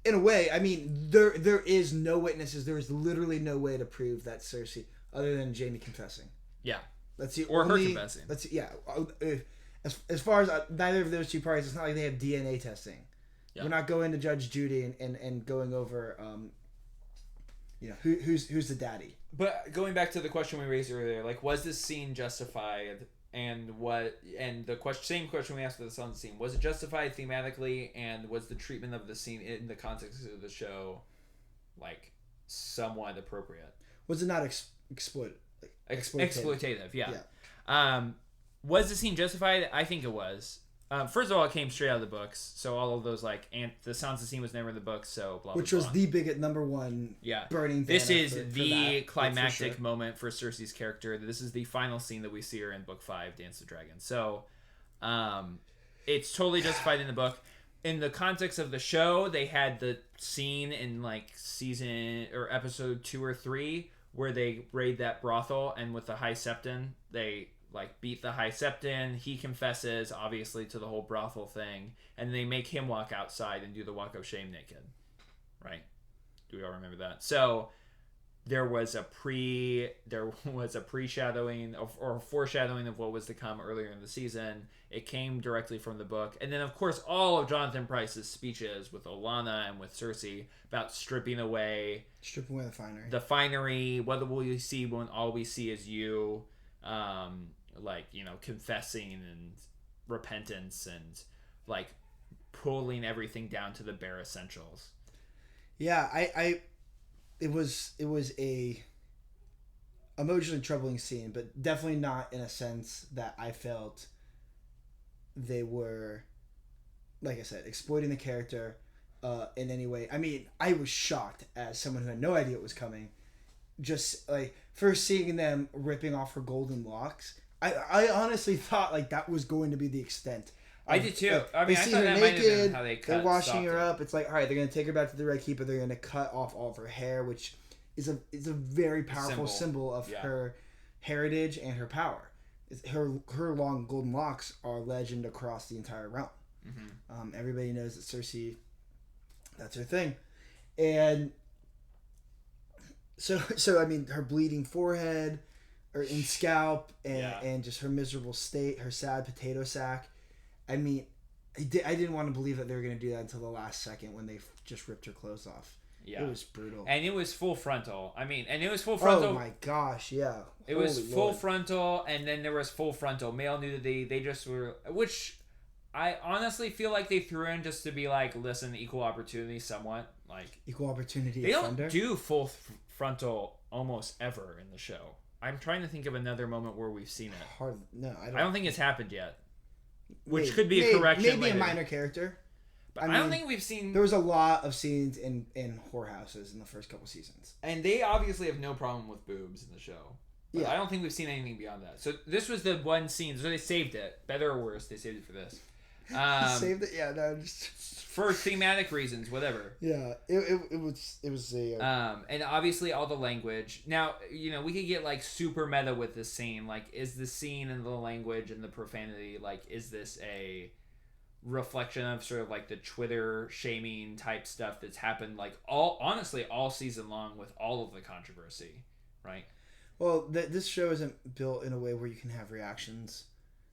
in a way, I mean, there is no witnesses. There is literally no way to prove that Cersei, other than Jaime confessing. Yeah. Let's see, or her confessing. Let's see, yeah. As far as neither of those two parties, it's not like they have DNA testing. Yeah. We're not going to Judge Judy and going over, who's the daddy. But going back to the question we raised earlier, was this scene justified? And the same question we asked for the Sun scene, was it justified thematically, and was the treatment of the scene in the context of the show somewhat appropriate? Was it not exploitative? Yeah. Was the scene justified? I think it was. First of all, it came straight out of the books, so all of those and the Sansa scene was never in the books, so blah blah. Which was blah. the big number one. Yeah. Burning. This is the climactic moment for Cersei's character. This is the final scene that we see her in Book 5, Dance of Dragons. So, it's totally justified in the book. In the context of the show, they had the scene in season or episode 2 or 3 where they raid that brothel, and with the High Septon, they beat the High Septon. He confesses, obviously, to the whole brothel thing, and they make him walk outside and do the walk of shame naked. Right? Do we all remember that? So there was a pre-shadowing or foreshadowing of what was to come earlier in the season. It came directly from the book, and then of course all of Jonathan Pryce's speeches with Olenna and with Cersei about stripping away the finery. What will you see when all we see is you? Confessing and repentance and pulling everything down to the bare essentials. Yeah, it was a emotionally troubling scene, but definitely not in a sense that I felt they were, like I said, exploiting the character in any way. I mean, I was shocked as someone who had no idea what was coming just like first seeing them ripping off her golden locks, I honestly thought like that was going to be the extent. I did too. Like, I mean, I thought that might have been how they cut. They're washing her up. It's like, all right, they're gonna take her back to the Red Keep, but they're gonna cut off all of her hair, which is a very powerful symbol of her heritage and her power. Her long golden locks are legend across the entire realm. Mm-hmm. Everybody knows that Cersei, that's her thing, and so I mean, her bleeding forehead, or in scalp, and just her miserable state, her sad potato sack. I mean, I didn't want to believe that they were going to do that until the last second when they just ripped her clothes off. Yeah. It was brutal. And it was full frontal. I mean, and it was full frontal. Oh my gosh, yeah. It was full frontal, and then there was full frontal. Male nudity, they just were... Which I honestly feel like they threw in just to be like, listen, equal opportunity somewhat. Like equal opportunity They don't do full frontal almost ever in the show. I'm trying to think of another moment where we've seen it. No, I don't think it's happened yet. Which could be a correction maybe later. a minor character. But I don't think we've seen... There was a lot of scenes in whorehouses in the first couple seasons. And they obviously have no problem with boobs in the show. But I don't think we've seen anything beyond that. So this was the one scene. So they saved it. Better or worse, they saved it for this. Saved it? Yeah, no. Just... For thematic reasons, whatever. Yeah, it was a... and obviously all the language. Now, you know, we could get like super meta with this scene. Like, is the scene and the language and the profanity, like, is this a reflection of sort of like the Twitter shaming type stuff that's happened like all season long with all of the controversy, right? Well, this show isn't built in a way where you can have reactions.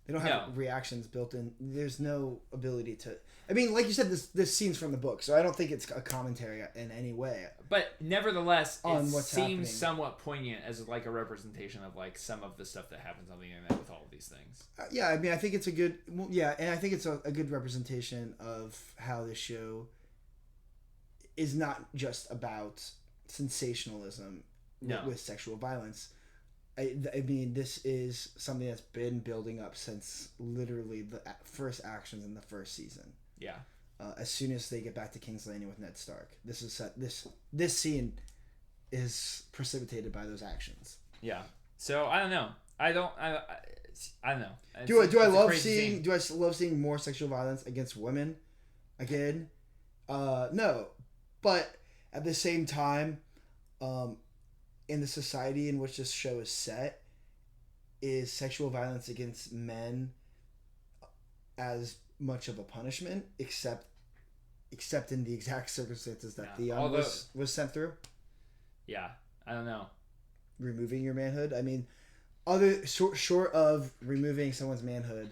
They don't have reactions built in. There's no ability to... I mean, like you said, this scene's from the book, so I don't think it's a commentary in any way. But nevertheless, it seems happening. Somewhat poignant as like a representation of like some of the stuff that happens on the internet with all of these things. Yeah, I mean, I think it's a good... Well, yeah, and I think it's a good representation of how this show is not just about sensationalism with sexual violence. I mean, this is something that's been building up since literally the first actions in the first season. Yeah. As soon as they get back to King's Landing with Ned Stark, this scene is precipitated by those actions. Yeah. So I don't know. I don't know. Do I love seeing more sexual violence against women? Again, no. But at the same time, in the society in which this show is set, is sexual violence against men as much of a punishment, except in the exact circumstances that Theon was sent through? Yeah, I don't know. Removing your manhood? I mean, short of removing someone's manhood,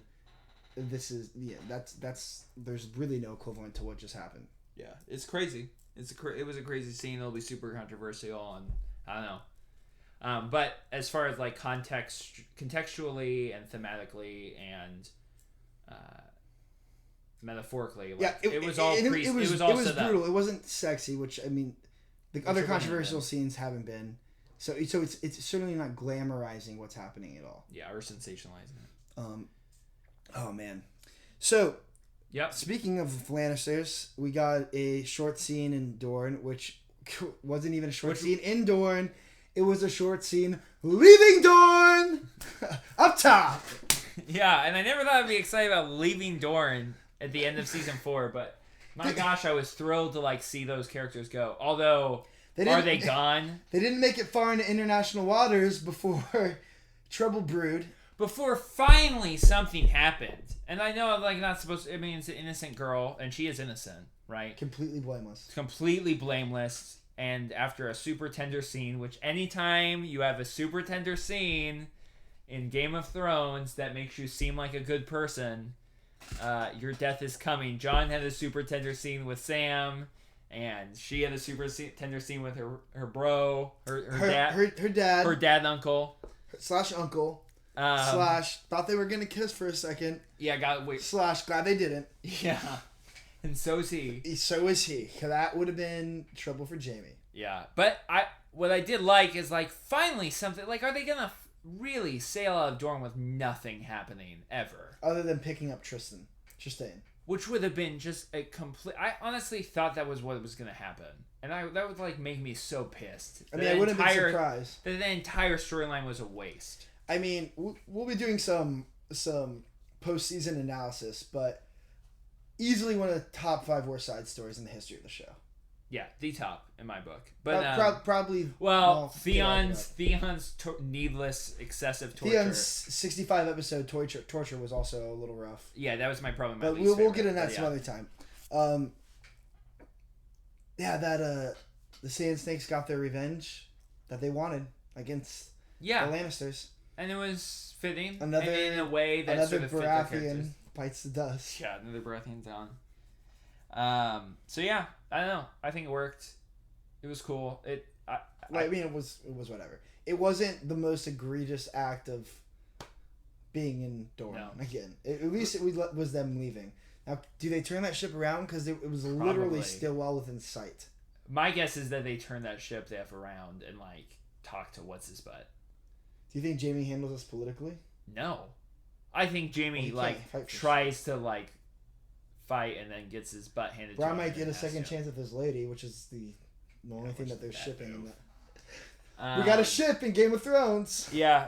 this is that's there's really no equivalent to what just happened. Yeah, it's crazy. It was a crazy scene. It'll be super controversial, and I don't know. But as far as like contextually and thematically and metaphorically, like, it was all brutal. It wasn't sexy, which I mean, the other controversial scenes haven't been. So it's certainly not glamorizing what's happening at all. Yeah, or sensationalizing it. Oh man. So, yep. Speaking of Lannisters, we got a short scene in Dorne, which wasn't even a short scene in Dorne. It was a short scene leaving Dorne up top. Yeah, and I never thought I'd be excited about leaving Dorne at the end of season 4, but my gosh, I was thrilled to like see those characters go. Although, are they gone? They didn't make it far into international waters before trouble brewed. Before finally something happened. And I know I'm like not supposed to, I mean, it's an innocent girl, and she is innocent, right? Completely blameless. Completely blameless. And after a super tender scene, which anytime you have a super tender scene in Game of Thrones that makes you seem like a good person, your death is coming. Jon had a super tender scene with Sam, and she had a super tender scene with her bro, her dad, her dad, uncle, slash uncle, slash thought they were gonna kiss for a second. Yeah, slash glad they didn't. Yeah. And so is he. So is he. That would have been trouble for Jaime. Yeah. But what I did like is, like, finally something... Like, are they going to really sail out of Dorne with nothing happening ever? Other than picking up Tristan. which would have been just a complete. I honestly thought that was what was going to happen, and that would like make me so pissed. I mean, I wouldn't have been surprised that the entire storyline was a waste. I mean, we'll be doing some postseason analysis, but easily one of the top 5 worst side stories in the history of the show. Yeah, the top in my book, but probably. Well, Theon's needless, excessive torture. Theon's 65 episode torture was also a little rough. Yeah, that was my problem. But we'll get into that some other time. The Sand Snakes got their revenge that they wanted against the Lannisters, and it was fitting. In a way that another sort of Baratheon bites the dust. Yeah, another Baratheon down. So yeah, I don't know. I think it worked. It was cool. It was whatever. It wasn't the most egregious act of being in Dorne again. At least it was them leaving. Now, do they turn that ship around? Because it was literally still well within sight. My guess is that they turn that ship around and like talk to what's his butt. Do you think Jaime handles this politically? No, I think Jaime tries to fight and then gets his butt handed to him. Bron might get a second chance with his lady, which is the only thing that they're shipping. We got a ship in Game of Thrones. Yeah.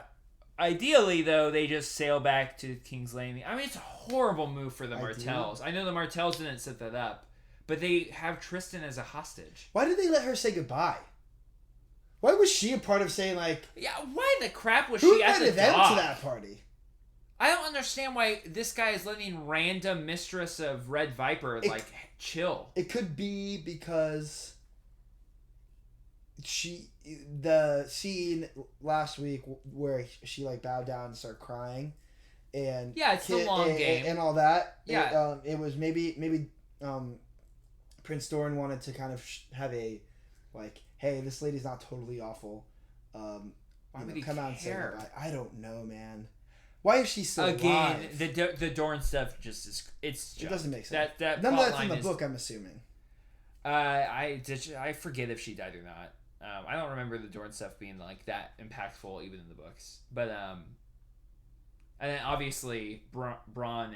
Ideally, though, they just sail back to King's Landing. I mean, it's a horrible move for the Martells. I know the Martells didn't set that up, but they have Tristan as a hostage. Why did they let her say goodbye? Why was she a part of saying, why the crap was she as a dog? Who invited them to that party? I don't understand why this guy is letting random mistress of Red Viper, chill. It could be because the scene last week where she bowed down and started crying, and it's the long game and all that. Yeah, it was maybe Prince Doran wanted to kind of have a hey, this lady's not totally awful. Why would he come care? out and say goodbye. I don't know, man. Why is she still alive? The Dorne stuff just is. It doesn't make sense. That none of that's in the book, I'm assuming. I forget if she died or not. I don't remember the Dorne stuff being that impactful even in the books. But and then obviously Bronn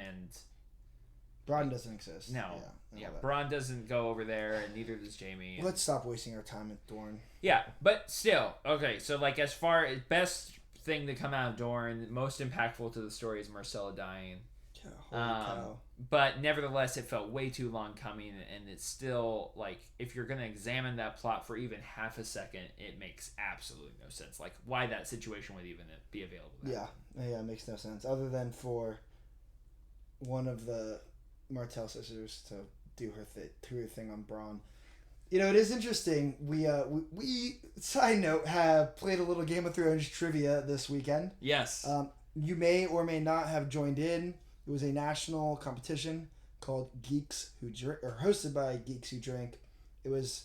doesn't exist. No. Yeah, Bronn doesn't go over there, and neither does Jaime. Let's stop wasting our time at Dorne. Yeah, but still, okay. So as far as best thing to come out of Dorne, most impactful to the story is Myrcella dying. Yeah, but nevertheless, it felt way too long coming, and it's still if you're gonna examine that plot for even half a second, it makes absolutely no sense. Why that situation would even be available. Yeah, it makes no sense other than for one of the Martell sisters to do her thing on Bronn. It is interesting. We side note have played a little Game of Thrones trivia this weekend. Yes. You may or may not have joined in. It was a national competition called Geeks Who Drink, or hosted by Geeks Who Drink. It was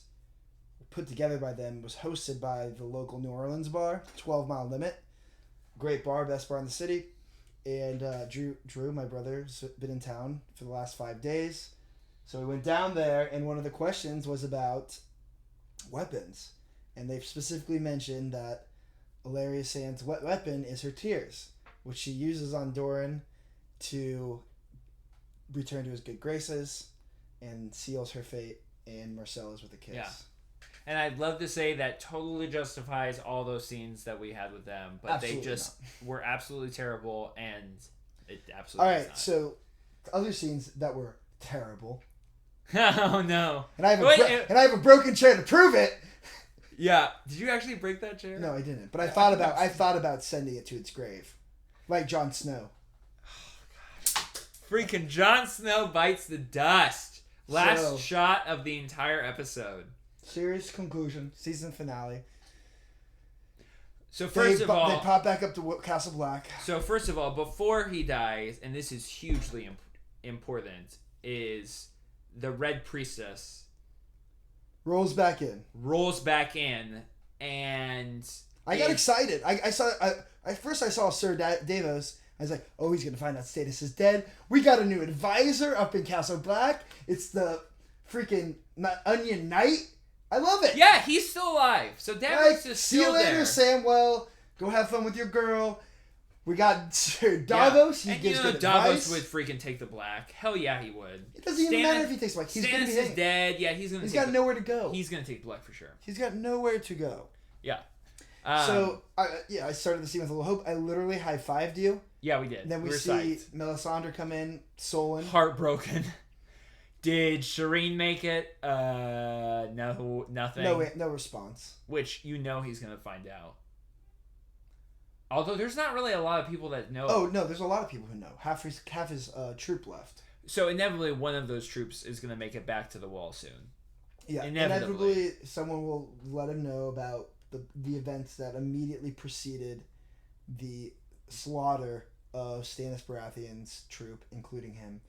put together by them. It was hosted by the local New Orleans bar, 12 Mile Limit. Great bar, best bar in the city. And Drew, my brother, has been in town for the last 5 days. So we went down there, and one of the questions was about weapons. And they've specifically mentioned that Ellaria Sand's weapon is her tears, which she uses on Doran to return to his good graces and seals her fate, and Myrcella's with a kiss. Yeah. And I'd love to say that totally justifies all those scenes that we had with them, but absolutely they just were absolutely terrible, and it absolutely all right, not. So other scenes that were terrible. Oh no! And I have a broken chair to prove it. Yeah. Did you actually break that chair? No, I didn't. But I thought about sending it to its grave, like Jon Snow. Oh gosh! Freaking Jon Snow bites the dust. Last shot of the entire episode. Serious conclusion. Season finale. So first of all, they pop back up to Castle Black. So first of all, before he dies, and this is hugely important, is the Red Priestess rolls back in, and I got excited. I saw Sir Davos. I was like, oh, he's gonna find out Stannis is dead. We got a new advisor up in Castle Black. It's the freaking Onion Knight. I love it. Yeah, he's still alive. So Daenerys is still there. See you later, Samwell. Go have fun with your girl. We got Sir Davos. Yeah. He gives good Davos advice. would freaking take the black. Hell yeah, he would. It doesn't even matter if he takes the black. He's going to be Stannis is dead. Yeah, he's got nowhere to go. He's going to take the black for sure. He's got nowhere to go. Yeah. I started the scene with a little hope. I literally high-fived you. Yeah, we did. And then we see Melisandre come in, sullen. Heartbroken. Did Shireen make it? No, nothing. No response. Which he's going to find out. Although there's not really a lot of people that know. Oh, no, there's a lot of people who know. Half his troop left. So inevitably one of those troops is going to make it back to the wall soon. Yeah, inevitably someone will let him know about the events that immediately preceded the slaughter of Stannis Baratheon's troop, including him.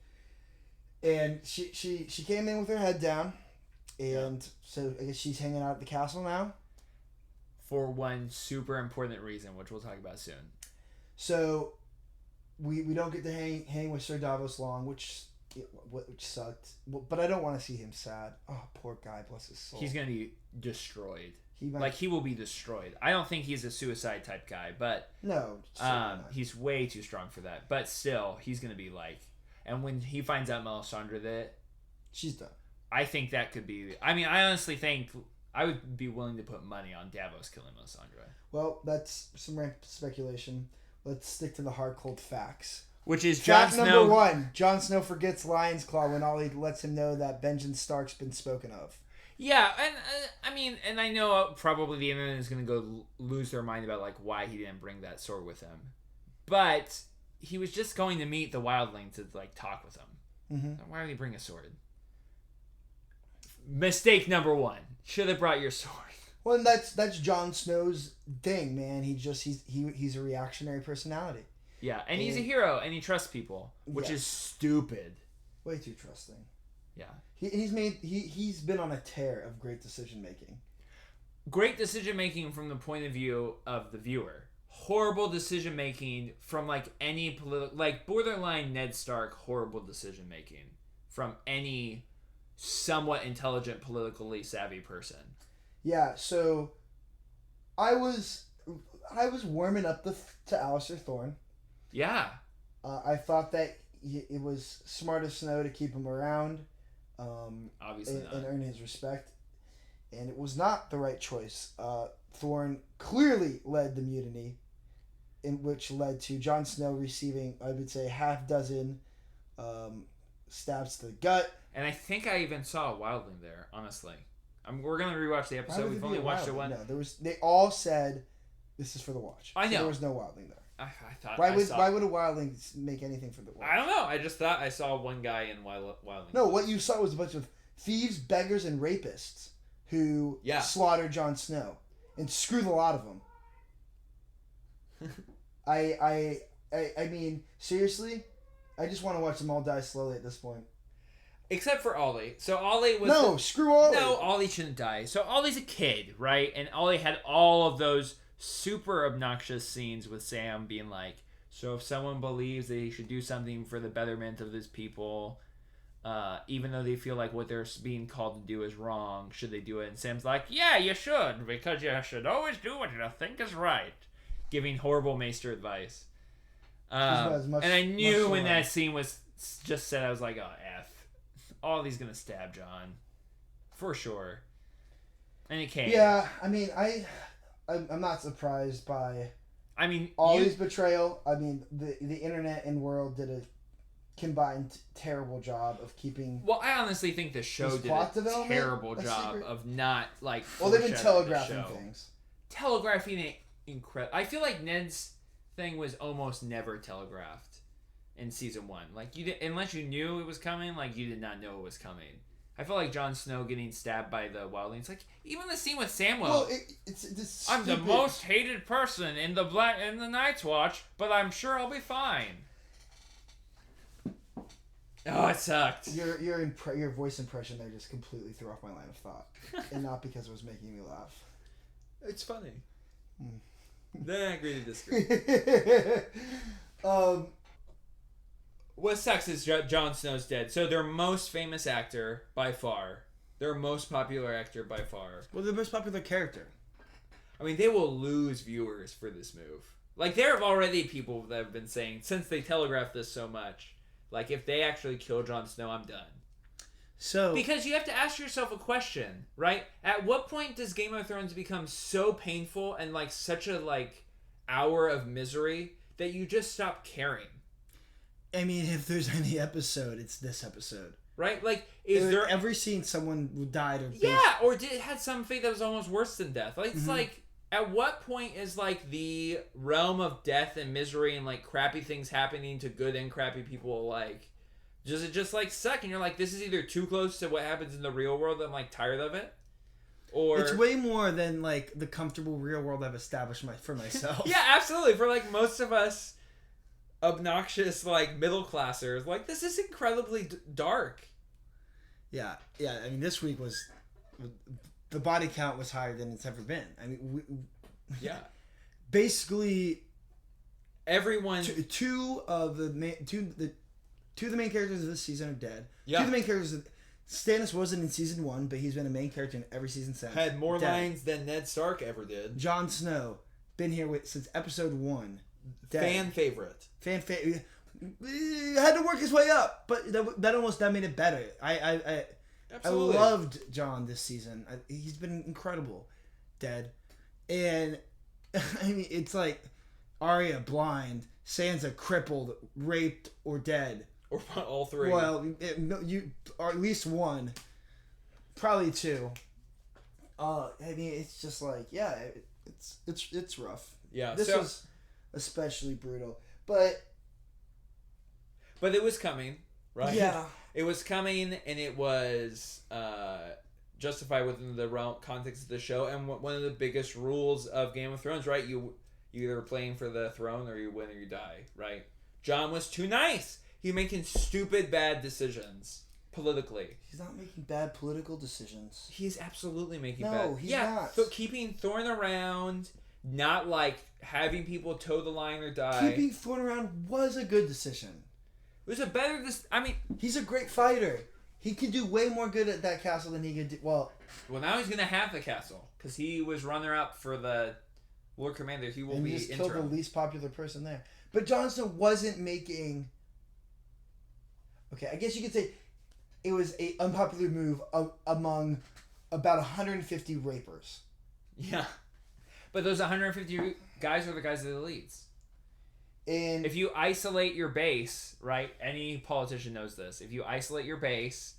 And she came in with her head down, and so I guess she's hanging out at the castle now. For one super important reason, which we'll talk about soon. So, we don't get to hang with Sir Davos long, which sucked. But I don't want to see him sad. Oh, poor guy, bless his soul. He's gonna be destroyed. He will be destroyed. I don't think he's a suicide type guy, but no, he's way too strong for that. But still, he's gonna be like. And when he finds out Melisandre that she's done, I think that could be. I mean, I honestly think. I would be willing to put money on Davos killing Melisandre. Well, that's some rank speculation. Let's stick to the hard, cold facts. Which is Jon Snow. Number 1. Jon Snow forgets Lion's Claw when Ollie lets him know that Benjen Stark's been spoken of. Yeah, and I know probably the internet is going to go lose their mind about like why he didn't bring that sword with him. But he was just going to meet the wildling to like talk with him. Mm-hmm. Why would he bring a sword? Mistake number 1. Should have brought your sword. Well, and that's Jon Snow's thing, man. He's a reactionary personality. Yeah, and he's a hero, and he trusts people, which is stupid. Way too trusting. Yeah. He's been on a tear of great decision making. Great decision making from the point of view of the viewer. Horrible decision making from like any borderline Ned Stark horrible decision making from any somewhat intelligent, politically savvy person. Yeah, so I was warming up to Alistair Thorne. Yeah. I thought that it was smart of Snow to keep him around. Obviously and earn his respect. And it was not the right choice. Thorne clearly led the mutiny, in which led to Jon Snow receiving, I would say, half dozen stabs to the gut. And I think I even saw a wildling there, honestly. We're going to rewatch the episode. We've only watched it one. No, they all said, this is for the watch. I know. So there was no wildling there. I thought why would a wildling make anything for the watch? I don't know. I just thought I saw one guy in wildling. No, what you saw was a bunch of thieves, beggars, and rapists who slaughtered Jon Snow. And screw the lot of them. I mean, seriously, I just want to watch them all die slowly at this point. Except for Ollie. So Ollie was... No, screw Ollie. No, Ollie shouldn't die. So Ollie's a kid, right? And Ollie had all of those super obnoxious scenes with Sam being like, so if someone believes that he should do something for the betterment of his people, even though they feel like what they're being called to do is wrong, should they do it? And Sam's like, yeah, you should, because you should always do what you think is right. Giving horrible maester advice. And I knew when that scene was just said, I was like, oh, F. Ollie's gonna stab Jon. For sure. And it came. Yeah, I mean, I'm not surprised by Ollie's betrayal. I mean, the internet and world did a combined terrible job of keeping... Well, I honestly think the show did a terrible job of not, like... Well, they've been telegraphing things. Telegraphing it incredible. I feel like Ned's thing was almost never telegraphed in season 1. Like, unless you knew it was coming, like, you did not know it was coming. I feel like Jon Snow getting stabbed by the wildlings. Like, even the scene with Samwell. Well, it's I'm the most hated person in the Night's Watch, but I'm sure I'll be fine. Oh, it sucked. Your voice impression there just completely threw off my line of thought, and not because it was making me laugh. It's funny. Then I agree to disagree. What sucks is Jon Snow's dead. So their most famous actor by far, their most popular actor by far. Well, the most popular character. I mean, they will lose viewers for this move. Like, there have already people that have been saying, since they telegraphed this so much, like, if they actually kill Jon Snow, I'm done. So, because you have to ask yourself a question, right? At what point does Game of Thrones become so painful and like such a like hour of misery that you just stop caring? I mean, if there's any episode, it's this episode, right? Like, is there ever seen someone who died or or it had some fate that was almost worse than death? Like, it's like, at what point is like the realm of death and misery and like crappy things happening to good and crappy people like? Does it just like suck and you're like, this is either too close to what happens in the real world that I'm like tired of it, or it's way more than like the comfortable real world I've established for myself. Yeah, absolutely. For like most of us obnoxious like middle classers, like this is incredibly dark. Yeah. I mean, this week was the body count was higher than it's ever been. I mean, basically everyone. Two of the main characters of this season are dead. Yeah. Two of the main characters. Stannis wasn't in season 1, but he's been a main character in every season since. Had more lines than Ned Stark ever did. Jon Snow, been here since episode 1. Dead. Fan favorite. Had to work his way up, but that made it better. I loved Jon this season. He's been incredible. Dead. And I mean, it's like Arya blind, Sansa crippled, raped, or dead. Or all three. Well, or at least one, probably two. I mean, it's just like, it's rough. Yeah, this was especially brutal, but it was coming, right? Yeah, it was coming, and it was justified within the context of the show. And one of the biggest rules of Game of Thrones, right? You either playing for the throne, or you win or you die, right? Jon was too nice. He's making stupid, bad decisions politically. He's not making bad political decisions. He's absolutely making bad. No, he's not. So keeping Thorne around, not like having people toe the line or die. Keeping Thorne around was a good decision. It was a better. I mean, he's a great fighter. He could do way more good at that castle than he could do. Well, now he's gonna have the castle because he was runner-up for the Lord Commander. He will be just killed the least popular person there. But Jon Snow wasn't making. Okay, I guess you could say it was an unpopular move among about 150 rapers. Yeah. But those 150 guys are the guys that are the leads. And if you isolate your base, right? Any politician knows this. If you isolate your base,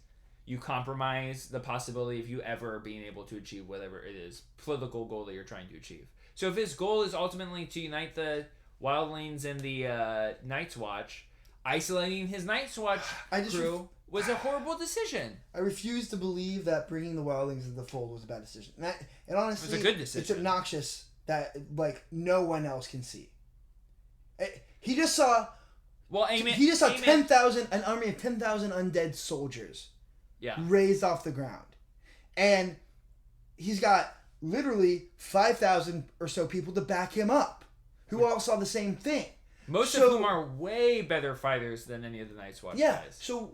you compromise the possibility of you ever being able to achieve whatever it is, political goal that you're trying to achieve. So if his goal is ultimately to unite the Wildlings and the Night's Watch, isolating his Night's Watch crew was a horrible decision. I refuse to believe that bringing the Wildlings into the fold was a bad decision. And honestly, it was a good decision. It's obnoxious that like no one else can see. He just saw. Well, amen. He just saw 10,000, an army of 10,000 undead soldiers. Yeah. Raised off the ground, and he's got literally 5,000 or so people to back him up, who all saw the same thing. Most of whom are way better fighters than any of the Night's Watch guys. So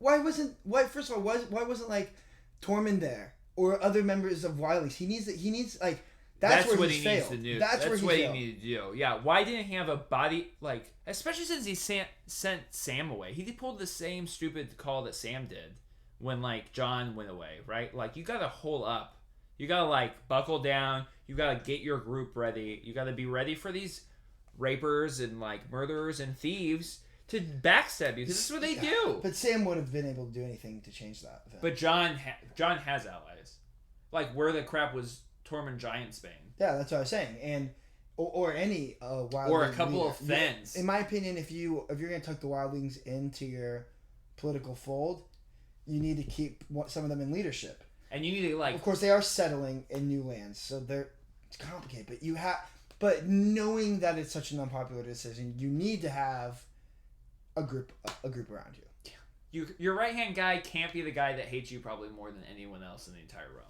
first of all, why wasn't like Tormund there or other members of Wildlings? He needs like that's where what he needs to do. That's where what he needed to do. Yeah, why didn't he have a body like, especially since he sent Sam away. He pulled the same stupid call that Sam did when like Jon went away, right? Like, you got to hole up. You got to like buckle down. You got to get your group ready. You got to be ready for these rapers and like murderers and thieves to backstab you, because this is what they do. But Sam would have been able to do anything to change that. But Jon has allies. Like, where the crap was Tormund Giantsbane. Yeah, that's what I was saying. And or any wildling or a couple leader. of Thens. In my opinion, if you're gonna tuck the wildlings into your political fold, you need to keep some of them in leadership. And you need to like. Of course, they are settling in new lands, so it's complicated. But knowing that it's such an unpopular decision, you need to have a group around you. Your right hand guy can't be the guy that hates you probably more than anyone else in the entire realm.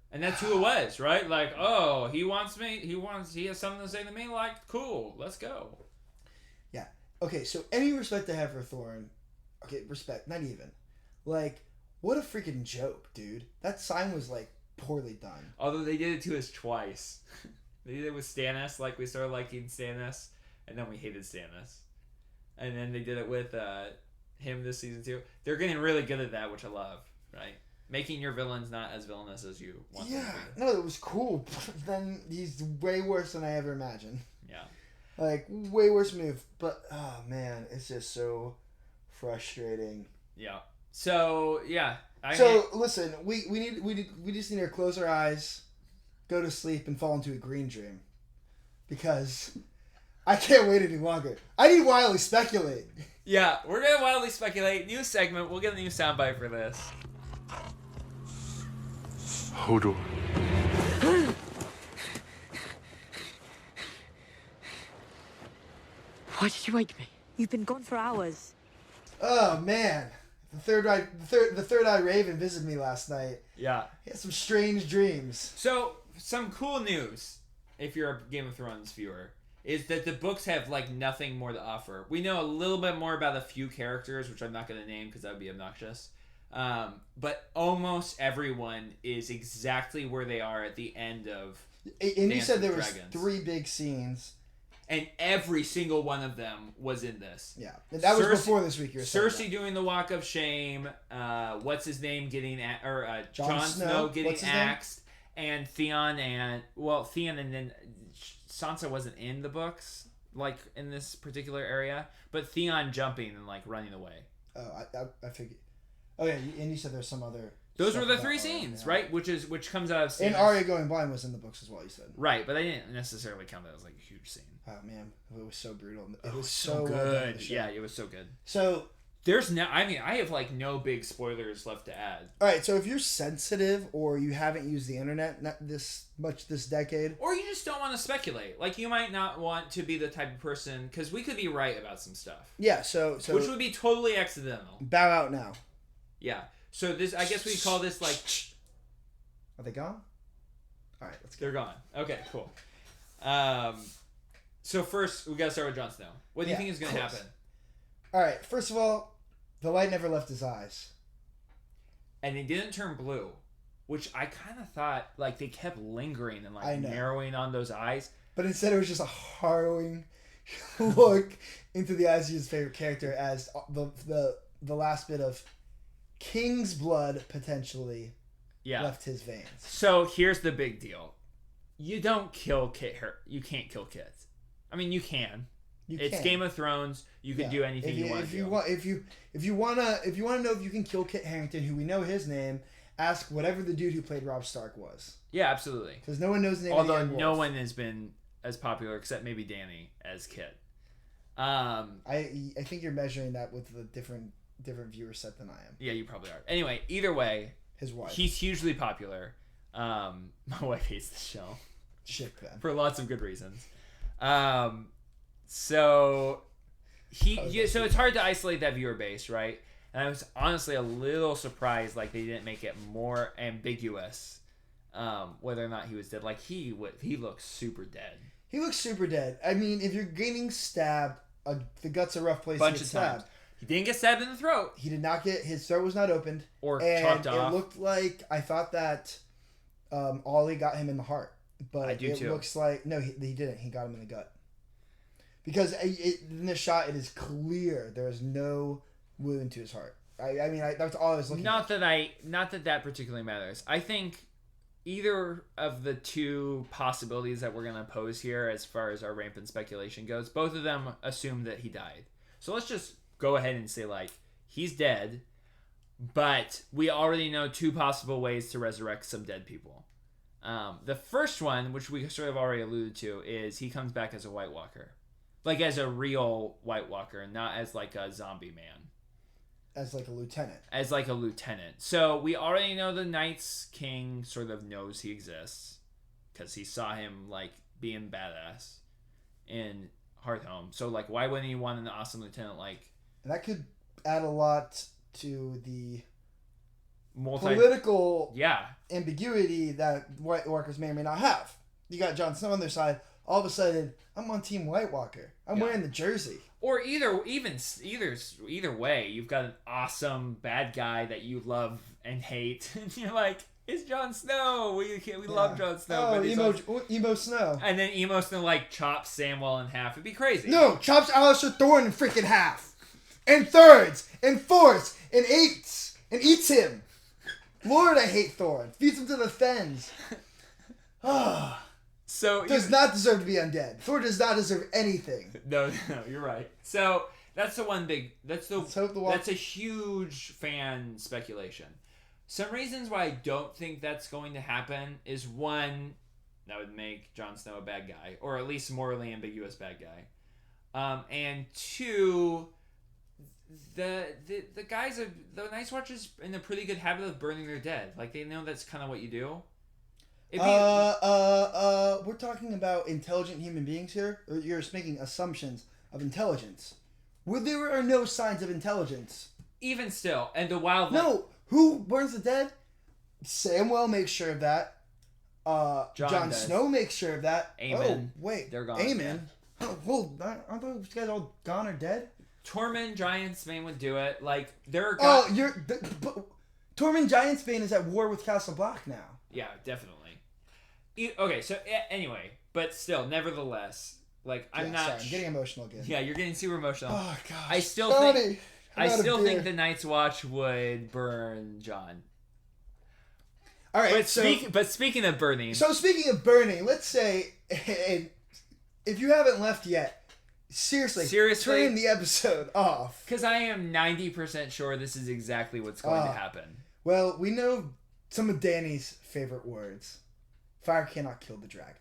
And that's who it was, right? Like, oh, he has something to say to me, like, cool, let's go. Yeah. Okay, so any respect I have for Thorne, okay, respect, not even. Like, what a freaking joke, dude. That sign was, like, poorly done. Although they did it to us twice. They did it with Stannis. Like, we started liking Stannis, and then we hated Stannis. And then they did it with him this season too. They're getting really good at that, which I love, right? Making your villains not as villainous as you want them to be. No, it was cool. But then he's way worse than I ever imagined. Yeah. Like, way worse move. But, oh, man, it's just so frustrating. Yeah. So, yeah. Listen, we just need to close our eyes, go to sleep, and fall into a green dream. Because I can't wait any longer. I need wildly speculate. Yeah, we're going to wildly speculate. New segment. We'll get a new soundbite for this. Hodor. Why did you wake me? You've been gone for hours. Oh man, the third eye Raven visited me last night. Yeah, he had some strange dreams. So some cool news, if you're a Game of Thrones viewer, is that the books have like nothing more to offer. We know a little bit more about a few characters, which I'm not going to name because that would be obnoxious. But almost everyone is exactly where they are at the end of. And you said there was 3 big scenes, and every single one of them was in this. Yeah, and that was before this week. Cersei doing the walk of shame. What's his name getting Jon Snow getting axed, and Theon and then Sansa wasn't in the books like in this particular area, but Theon jumping and like running away. Oh, I figured. Oh yeah, and you said there's some other. Those were the 3 scenes, right? Which comes out of Stannis. And Arya going blind was in the books as well. You said. Right, but I didn't necessarily count that as like a huge scene. Oh man, it was so brutal. It was so good. Well, yeah, it was so good. So there's no. I mean, I have like no big spoilers left to add. All right, so if you're sensitive or you haven't used the internet this decade, or you just don't want to speculate, like you might not want to be the type of person because we could be right about some stuff. Yeah, so which would be totally accidental. Bow out now. Yeah. So this, I guess we call this like. Are they gone? All right, let's go. They're gone. Okay, cool. So first we gotta start with Jon Snow. What do you think is gonna happen? All right. First of all, the light never left his eyes, and they didn't turn blue, which I kind of thought like they kept lingering and like narrowing on those eyes. But instead, it was just a harrowing look into the eyes of his favorite character as the last bit of King's blood potentially left his veins. So here's the big deal: you don't kill You can't kill kids. I mean, you can. It's Game of Thrones. You can do anything you want to do. If you wanna know if you can kill Kit Harington, who we know his name, ask whatever the dude who played Robb Stark was. Yeah, absolutely. Because no one knows the name. Although no one has been as popular except maybe Danny as Kit. I think you're measuring that with a different viewer set than I am. Yeah, you probably are. Anyway, either way, his wife. He's hugely popular. My wife hates the show. Shit, man. For lots of good reasons. So it's hard to isolate that viewer base, right? And I was honestly a little surprised like they didn't make it more ambiguous whether or not he was dead. Like he looks super dead. He looks super dead. I mean, if you're getting stabbed, the gut's a rough place to get stabbed. He didn't get stabbed in the throat. He did not get, his throat was not opened. Or chopped off. It looked like, I thought that Ollie got him in the heart. But I do too. Looks like, no, he didn't. He got him in the gut. Because in this shot, it is clear there is no wound to his heart. I mean, that's all I was looking at. Not that particularly matters. I think either of the two possibilities that we're going to pose here as far as our rampant speculation goes, both of them assume that he died. So let's just go ahead and say, like, he's dead, but we already know 2 possible ways to resurrect some dead people. The first one, which we sort of already alluded to, is he comes back as a White Walker. Like, as a real White Walker, not as, like, a zombie man. As, like, a lieutenant. As, like, a lieutenant. So, we already know the Night's King sort of knows he exists. Because he saw him, like, being badass in Hearthhome. So, like, why wouldn't he want an awesome lieutenant, like... And that could add a lot to the... political ambiguity that White Walkers may or may not have. You got Jon Snow on their side. All of a sudden, I'm on Team White Walker. I'm wearing the jersey. Or either way, you've got an awesome bad guy that you love and hate. And you're like, It's Jon Snow. We love Jon Snow. Oh, emo Snow. And then emo Snow like chops Samwell in half. It'd be crazy. No, chops Alistair Thorne in freaking half, and thirds, and fourths, and eighths, and eats him. Lord, I hate Thorne. Feeds him to the Fens. So does not deserve to be undead. Thor does not deserve anything. No, you're right. So that's the one big. That's a huge fan speculation. Some reasons why I don't think that's going to happen is one, that would make Jon Snow a bad guy, or at least morally ambiguous bad guy, and two, the guys are the Night's Watchers in a pretty good habit of burning their dead. Like they know that's kind of what you do. We're talking about intelligent human beings here, or you're just making assumptions of intelligence. Well, there are no signs of intelligence. Even still, and the wild. No, who burns the dead? Samwell makes sure of that. Jon Snow makes sure of that. Aemon. Oh, wait, they're gone. Aemon. Oh, hold, aren't those guys all gone or dead? Tormund Giantsbane would do it. Like they're. Tormund Giantsbane is at war with Castle Black now. Yeah, definitely. Okay, so anyway, but still, nevertheless, like I'm getting emotional again. Yeah, you're getting super emotional. Oh gosh. I still think the Night's Watch would burn Jon. All right, but speaking of burning. So speaking of burning, let's say, if you haven't left yet, seriously, turn the episode off. Because I am 90% sure this is exactly what's going to happen. Well, we know some of Dany's favorite words. Fire cannot kill the dragon.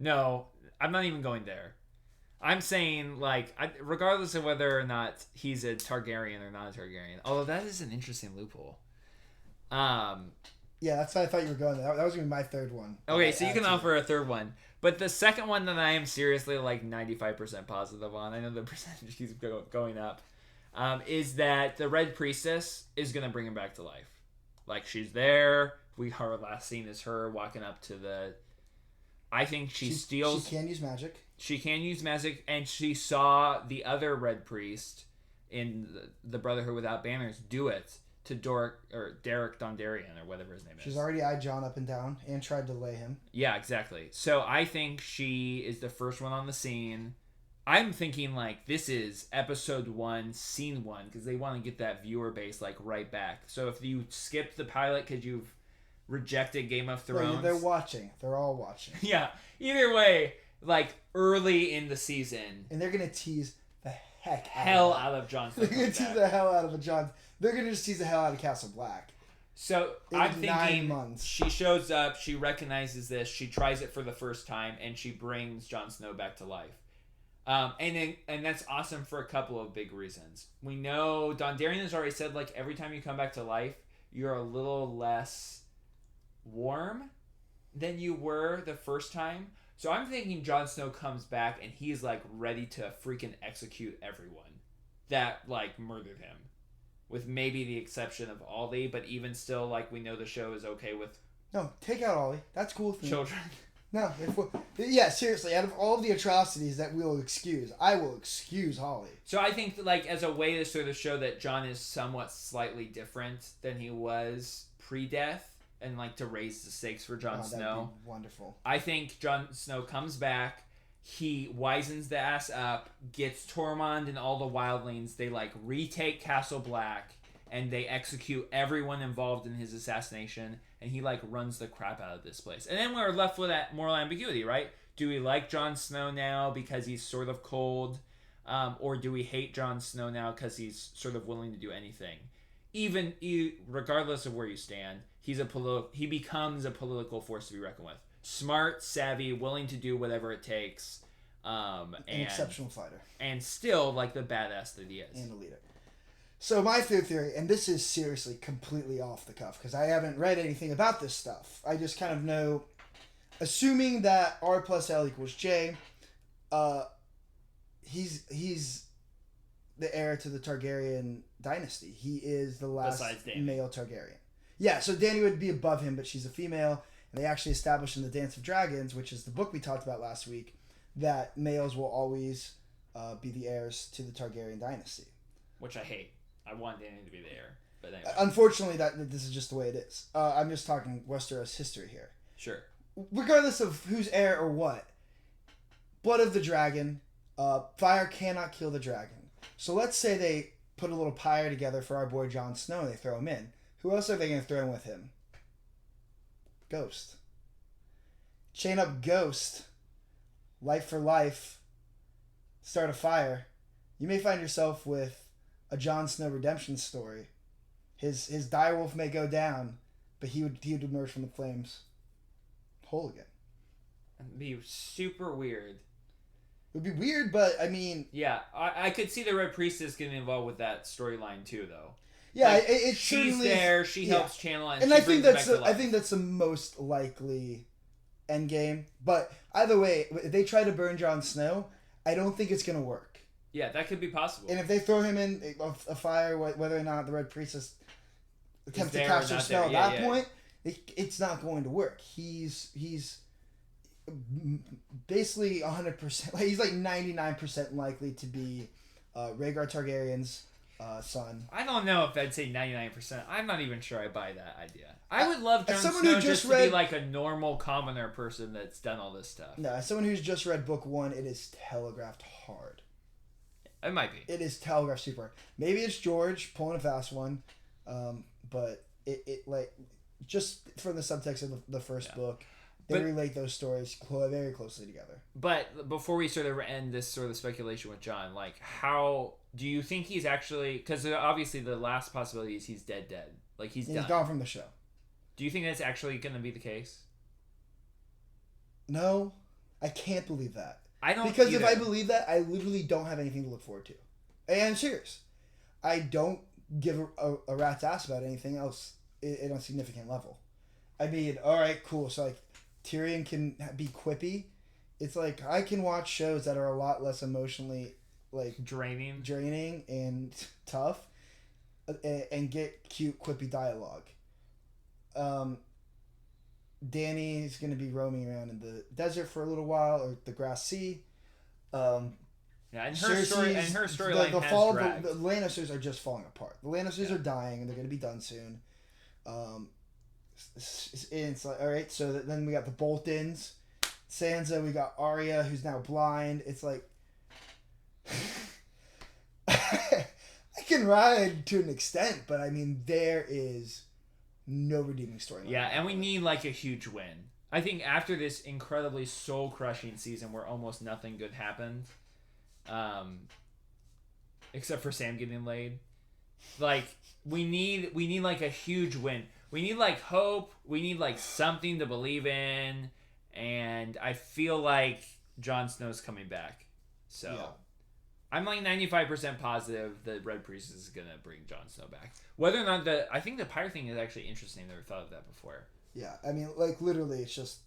No, I'm not even going there. I'm saying, like, regardless of whether or not he's a Targaryen or not a Targaryen, although that is an interesting loophole. Yeah, that's what I thought you were going there. That was going to be my third one. Okay, so you can offer a third one. But the second one that I am seriously, like, 95% positive on, I know the percentage keeps going up, is that the Red Priestess is going to bring him back to life. Like, she's there. Our last scene is her walking up to the... I think she steals... She can use magic. She can use magic, and she saw the other Red Priest in the Brotherhood Without Banners do it to Derek Dondarrion, or whatever his name is. She's already eyed Jon up and down and tried to lay him. Yeah, exactly. So I think she is the first one on the scene. I'm thinking, like, this is episode 1, scene 1, because they want to get that viewer base, like, right back. So if you skipped the pilot because you've rejected Game of Thrones... They're watching. They're all watching. Yeah. Either way, like, early in the season... And they're going to tease the hell out of Jon Snow. They're going to tease the hell out of Jon. They're going to just tease the hell out of Castle Black. So I'm thinking 9 months. She shows up, she recognizes this, she tries it for the first time, and she brings Jon Snow back to life. And that's awesome for a couple of big reasons. We know Dondarrion has already said, like, every time you come back to life, you're a little less warm than you were the first time. So I'm thinking Jon Snow comes back and he's, like, ready to freaking execute everyone that, like, murdered him. With maybe the exception of Ollie, but even still, like, we know the show is okay with... No, take out Ollie. That's cool with me. Children. No, yeah, seriously, out of all the atrocities that we'll excuse, I will excuse Holly. So I think, like, as a way to sort of show that Jon is somewhat slightly different than he was pre-death, and, like, to raise the stakes for Jon Snow. Be wonderful. I think Jon Snow comes back, he wisens the ass up, gets Tormund and all the wildlings, they, like, retake Castle Black, and they execute everyone involved in his assassination, and he, like, runs the crap out of this place. And then we're left with that moral ambiguity, right? Do we like Jon Snow now because he's sort of cold? Or do we hate Jon Snow now because he's sort of willing to do anything? Regardless of where you stand, he becomes a political force to be reckoned with. Smart, savvy, willing to do whatever it takes. An exceptional fighter. And still, like, the badass that he is. And a leader. So my third theory, and this is seriously completely off the cuff, because I haven't read anything about this stuff. I just kind of know, assuming that R plus L equals J, he's the heir to the Targaryen dynasty. He is the last male Targaryen. Yeah, so Dany would be above him, but she's a female, and they actually established in the Dance of Dragons, which is the book we talked about last week, that males will always be the heirs to the Targaryen dynasty. Which I hate. I want Dany to be the heir. But anyway. Unfortunately, this is just the way it is. I'm just talking Westeros history here. Sure. Regardless of who's heir or what, blood of the dragon, fire cannot kill the dragon. So let's say they put a little pyre together for our boy Jon Snow and they throw him in. Who else are they going to throw in with him? Ghost. Chain up Ghost. Life for life. Start a fire. You may find yourself with a Jon Snow redemption story. His direwolf may go down, but he would emerge from the flames whole again. It'd be super weird. It would be weird, but I mean... Yeah, I could see the Red Priestess getting involved with that storyline too, though. Yeah, like, it she's there, she helps channel it, and I think that's the most likely endgame. But either way, if they try to burn Jon Snow, I don't think it's going to work. Yeah, that could be possible. And if they throw him in a fire, whether or not the Red Priestess attempts to capture Snow at that point, it's not going to work. He's basically 100%. He's like 99% likely to be Rhaegar Targaryen's son. I don't know if I'd say 99%. I'm not even sure I buy that idea. I would love Jon Snow to be like a normal commoner person that's done all this stuff. No, as someone who's just read book 1, it is telegraphed hard. It might be. It is telegraphed super hard. Maybe it's George pulling a fast one, but it like just from the subtext of the first book, they relate those stories very closely together. But before we sort of end this sort of speculation with Jon, like how do you think he's actually? Because obviously the last possibility is he's dead. Like he's done. He's gone from the show. Do you think that's actually going to be the case? No, I can't believe that. I don't because either. If I believe that, I literally don't have anything to look forward to. And I'm serious. I don't give a rat's ass about anything else in a significant level. I mean, all right, cool. So like Tyrion can be quippy. It's like I can watch shows that are a lot less emotionally like draining and tough, and get cute quippy dialogue. Dany is going to be roaming around in the desert for a little while, or the grass sea. And her storyline has dragged. The Lannisters are just falling apart. The Lannisters are dying, and they're going to be done soon. It's like, all right, so then we got the Boltons, Sansa. We got Arya, who's now blind. It's like I can ride to an extent, but I mean there is no redeeming story. Yeah, and we need like a huge win. I think after this incredibly soul-crushing season where almost nothing good happened, except for Sam getting laid, like we need like a huge win. We need like hope. We need like something to believe in, and I feel like Jon Snow's coming back. So yeah. I'm like 95% positive the Red Priestess is gonna bring Jon Snow back. Whether or not I think the pyre thing is actually interesting. I never thought of that before. Yeah, I mean, like literally, it's just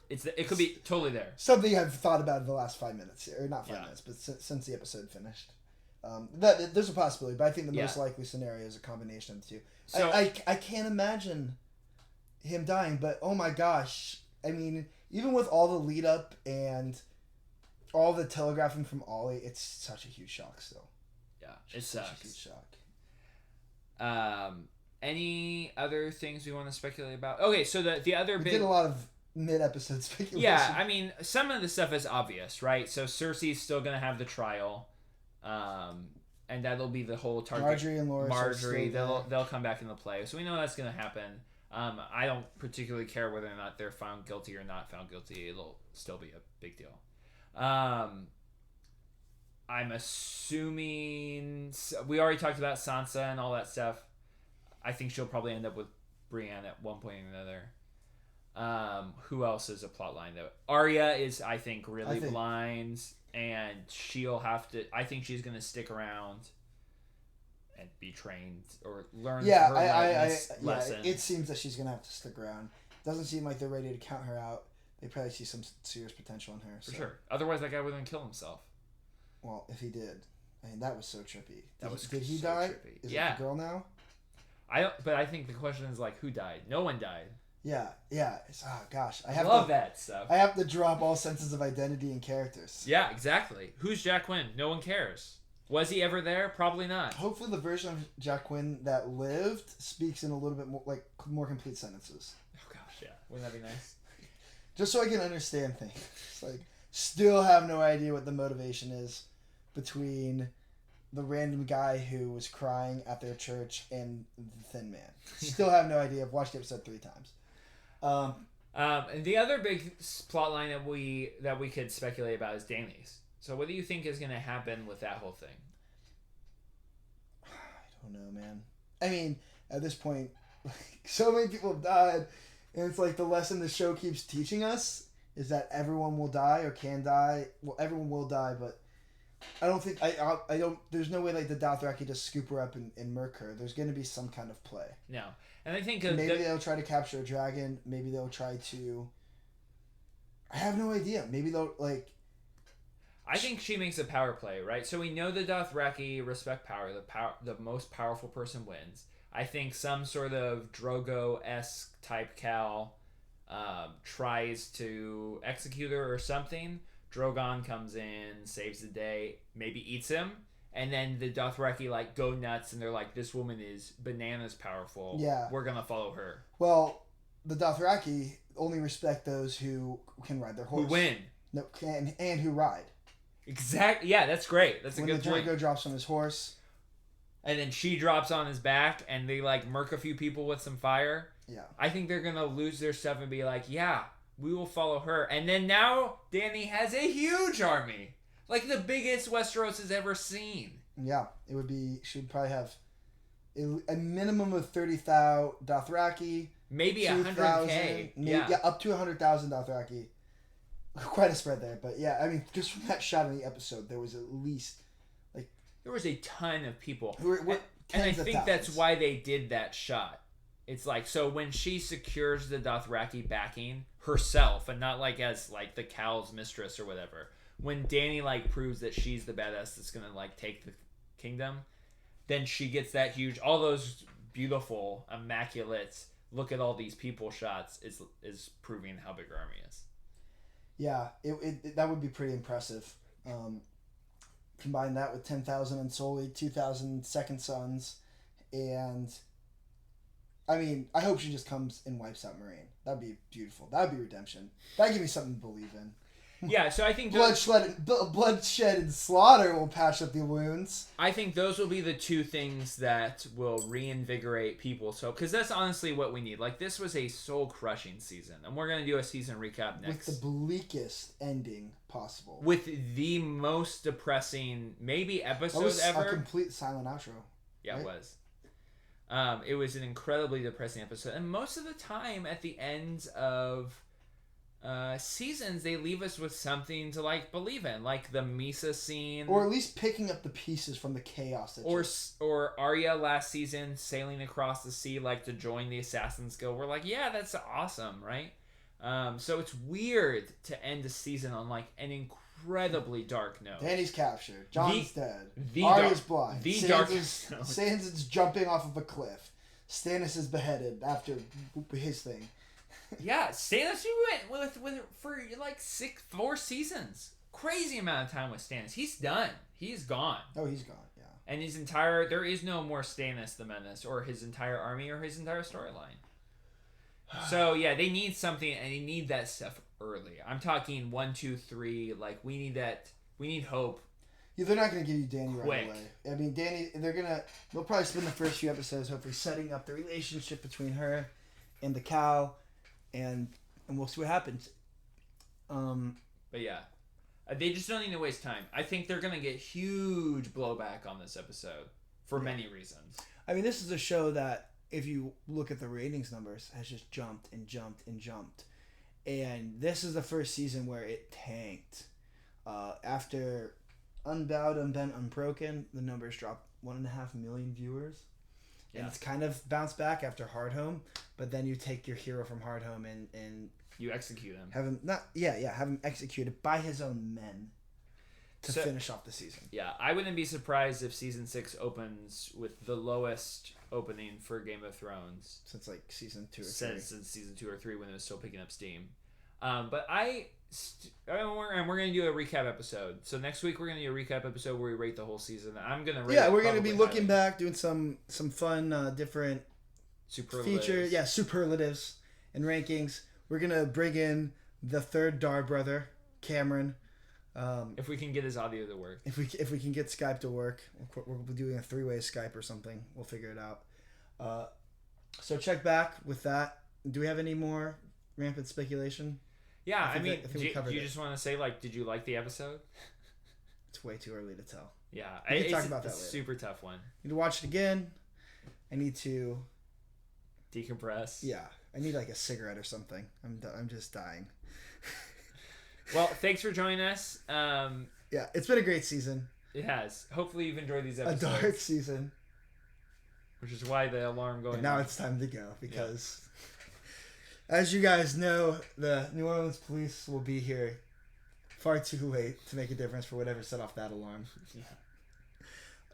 it could be totally there. Something I've thought about in the last 5 minutes, or not 5 minutes, but since the episode finished. That there's a possibility, but I think the most likely scenario is a combination of the two. So I can't imagine him dying, but oh my gosh, I mean, even with all the lead up and all the telegraphing from Ollie, it's such a huge shock still. Yeah, it's such a huge shock. Any other things we want to speculate about? Okay, so the other big... We did a lot of mid-episode speculation. Yeah, I mean, some of the stuff is obvious, right? So Cersei's still going to have the trial, and that'll be the whole target. Marjorie and Loras. Marjorie, they'll come back into play. So we know that's going to happen. I don't particularly care whether or not they're found guilty or not found guilty. It'll still be a big deal. I'm assuming we already talked about Sansa and all that stuff. I think she'll probably end up with Brienne at one point or another. Who else is a plot line though? Arya is, I think, really blind, and she'll have to. I think she's going to stick around and be trained or learn. Yeah, lesson. It seems that she's going to have to stick around. Doesn't seem like they're ready to count her out. They probably see some serious potential in her. For sure. Otherwise, that guy wouldn't kill himself. Well, if he did, I mean, that was so trippy. Did he die? Trippy. Is it the girl now? But I think the question is like, who died? No one died. Yeah. Gosh, I love that stuff. I have to drop all senses of identity and characters. Yeah, exactly. Who's Jack Quinn? No one cares. Was he ever there? Probably not. Hopefully the version of Jaqen that lived speaks in a little bit more, like, more complete sentences. Oh gosh, yeah. Wouldn't that be nice? Just so I can understand things. Like, still have no idea what the motivation is between the random guy who was crying at their church and the Thin Man. Still have no idea. I've watched the episode 3 times. And the other big plot line that we could speculate about is Dany's. So what do you think is going to happen with that whole thing? I don't know, man. I mean, at this point, so many people have died, and it's like the lesson the show keeps teaching us is that everyone will die or can die. Well, everyone will die, but I don't think I don't. There's no way like the Dothraki just scoop her up and murk her. There's going to be some kind of play. No, and I think maybe they'll try to capture a dragon. Maybe they'll try to. I have no idea. Maybe they'll like. I think she makes a power play, right? So we know the Dothraki respect power. The most powerful person wins. I think some sort of Drogo-esque type Cal tries to execute her or something. Drogon comes in, saves the day, maybe eats him, and then the Dothraki like go nuts and they're like, "This woman is bananas powerful. Yeah, we're gonna follow her." Well, the Dothraki only respect those who can ride their horse. Who win? No, and who ride. Exactly. Yeah, that's great. That's a good point. When the Drogo drops on his horse, and then she drops on his back, and they like murk a few people with some fire. Yeah, I think they're gonna lose their stuff and be like, "Yeah, we will follow her." And then now Dany has a huge army, like the biggest Westeros has ever seen. Yeah, it would be. She would probably have a minimum of 30,000 Dothraki, maybe 100K. Yeah, up to 100,000 Dothraki. Quite a spread there, but yeah, I mean, just from that shot in the episode, there was at least like there was a ton of people, and I think that's why they did that shot. It's like, so when she secures the Dothraki backing herself, and not like as like the Cal's mistress or whatever, when Dany like proves that she's the badass that's gonna like take the kingdom, then she gets that huge, all those beautiful, immaculate, look at all these people shots is proving how big her army is. Yeah, it that would be pretty impressive. Combine that with 10,000 Unsullied, 2,000 Second Sons, and I mean, I hope she just comes and wipes out Meereen. That'd be beautiful. That'd be redemption. That'd give me something to believe in. Yeah, so I think bloodshed and slaughter will patch up the wounds. I think those will be the two things that will reinvigorate people. So, because that's honestly what we need. Like, this was a soul-crushing season, and we're gonna do a season recap next. With the bleakest ending possible. With the most depressing, maybe episode that was ever. A complete silent outro. Yeah, right? It was an incredibly depressing episode, and most of the time at the end of seasons, they leave us with something to like believe in, like the Misa scene, or at least picking up the pieces from the chaos. Or Arya last season sailing across the sea like to join the Assassin's Guild. We're like, yeah, that's awesome, right? So it's weird to end a season on like an incredibly dark note. Dany's captured. Jon's dead. The Arya's blind. The darkest note. Sansa's jumping off of a cliff. Stannis is beheaded after his thing. Yeah, Stannis, you went with for like 4 seasons. Crazy amount of time with Stannis. He's done. He's gone. Oh, he's gone, yeah. And there is no more Stannis the Menace, or his entire army, or his entire storyline. So, yeah, they need something, and they need that stuff early. I'm talking 1, 2, 3, like, we need that, we need hope. Yeah, they're not going to give you Dany quick. Right away. I mean, Dany, they'll probably spend the first few episodes hopefully setting up the relationship between her and the cow. And we'll see what happens. But yeah, they just don't need to waste time. I think they're gonna get huge blowback on this episode for many reasons. I mean, this is a show that, if you look at the ratings numbers, has just jumped and jumped and jumped. And this is the first season where it tanked. After Unbowed, Unbent, Unbroken, the numbers dropped 1.5 million viewers. And it's kind of bounced back after Hardhome, but then you take your hero from Hardhome and you execute him. Have him executed by his own men to finish off the season. Yeah, I wouldn't be surprised if season 6 opens with the lowest opening for Game of Thrones since like season 2 or 3. Since season 2 or 3 when it was still picking up steam. But I And we're going to do a recap episode. So next week we're going to do a recap episode where we rate the whole season. I'm going to rate. Yeah, we're going to be looking back, doing some fun different superlatives. features. Yeah, superlatives and rankings. We're going to bring in the third Dar brother, Cameron. If we can get his audio to work. If we can get Skype to work, we'll be doing a 3-way Skype or something. We'll figure it out. So check back with that. Do we have any more rampant speculation? Yeah, I mean, do you just want to say, like, did you like the episode? It's way too early to tell. Yeah, we can talk about that later. Super tough one. I need to watch it again. I need to decompress. Yeah, I need like a cigarette or something. I'm just dying. Well, thanks for joining us. Yeah, it's been a great season. It has. Hopefully you've enjoyed these episodes. A dark season. Which is why the alarm going. But now it's time to go because... Yeah. As you guys know, the New Orleans police will be here far too late to make a difference for whatever set off that alarm. Yeah.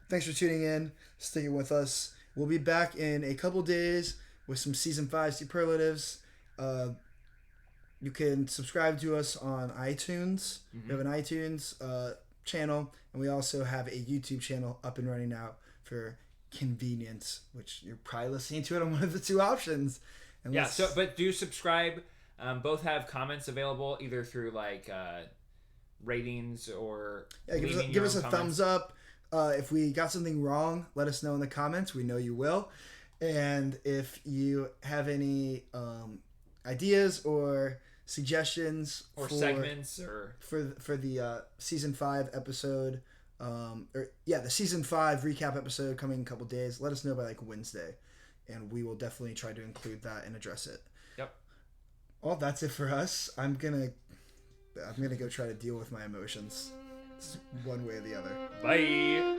Thanks for tuning in, sticking with us. We'll be back in a couple days with some Season 5 superlatives. You can subscribe to us on iTunes. Mm-hmm. We have an iTunes channel, and we also have a YouTube channel up and running now for convenience, which you're probably listening to it on one of the two options. But do subscribe. Both have comments available either through like ratings or give us a thumbs up. If we got something wrong, let us know in the comments. We know you will. And if you have any ideas or suggestions or segments or for the season 5 episode, the season 5 recap episode coming in a couple days, let us know by like Wednesday. And we will definitely try to include that and address it. Yep. Well, that's it for us. I'm gonna go try to deal with my emotions, one way or the other. Bye.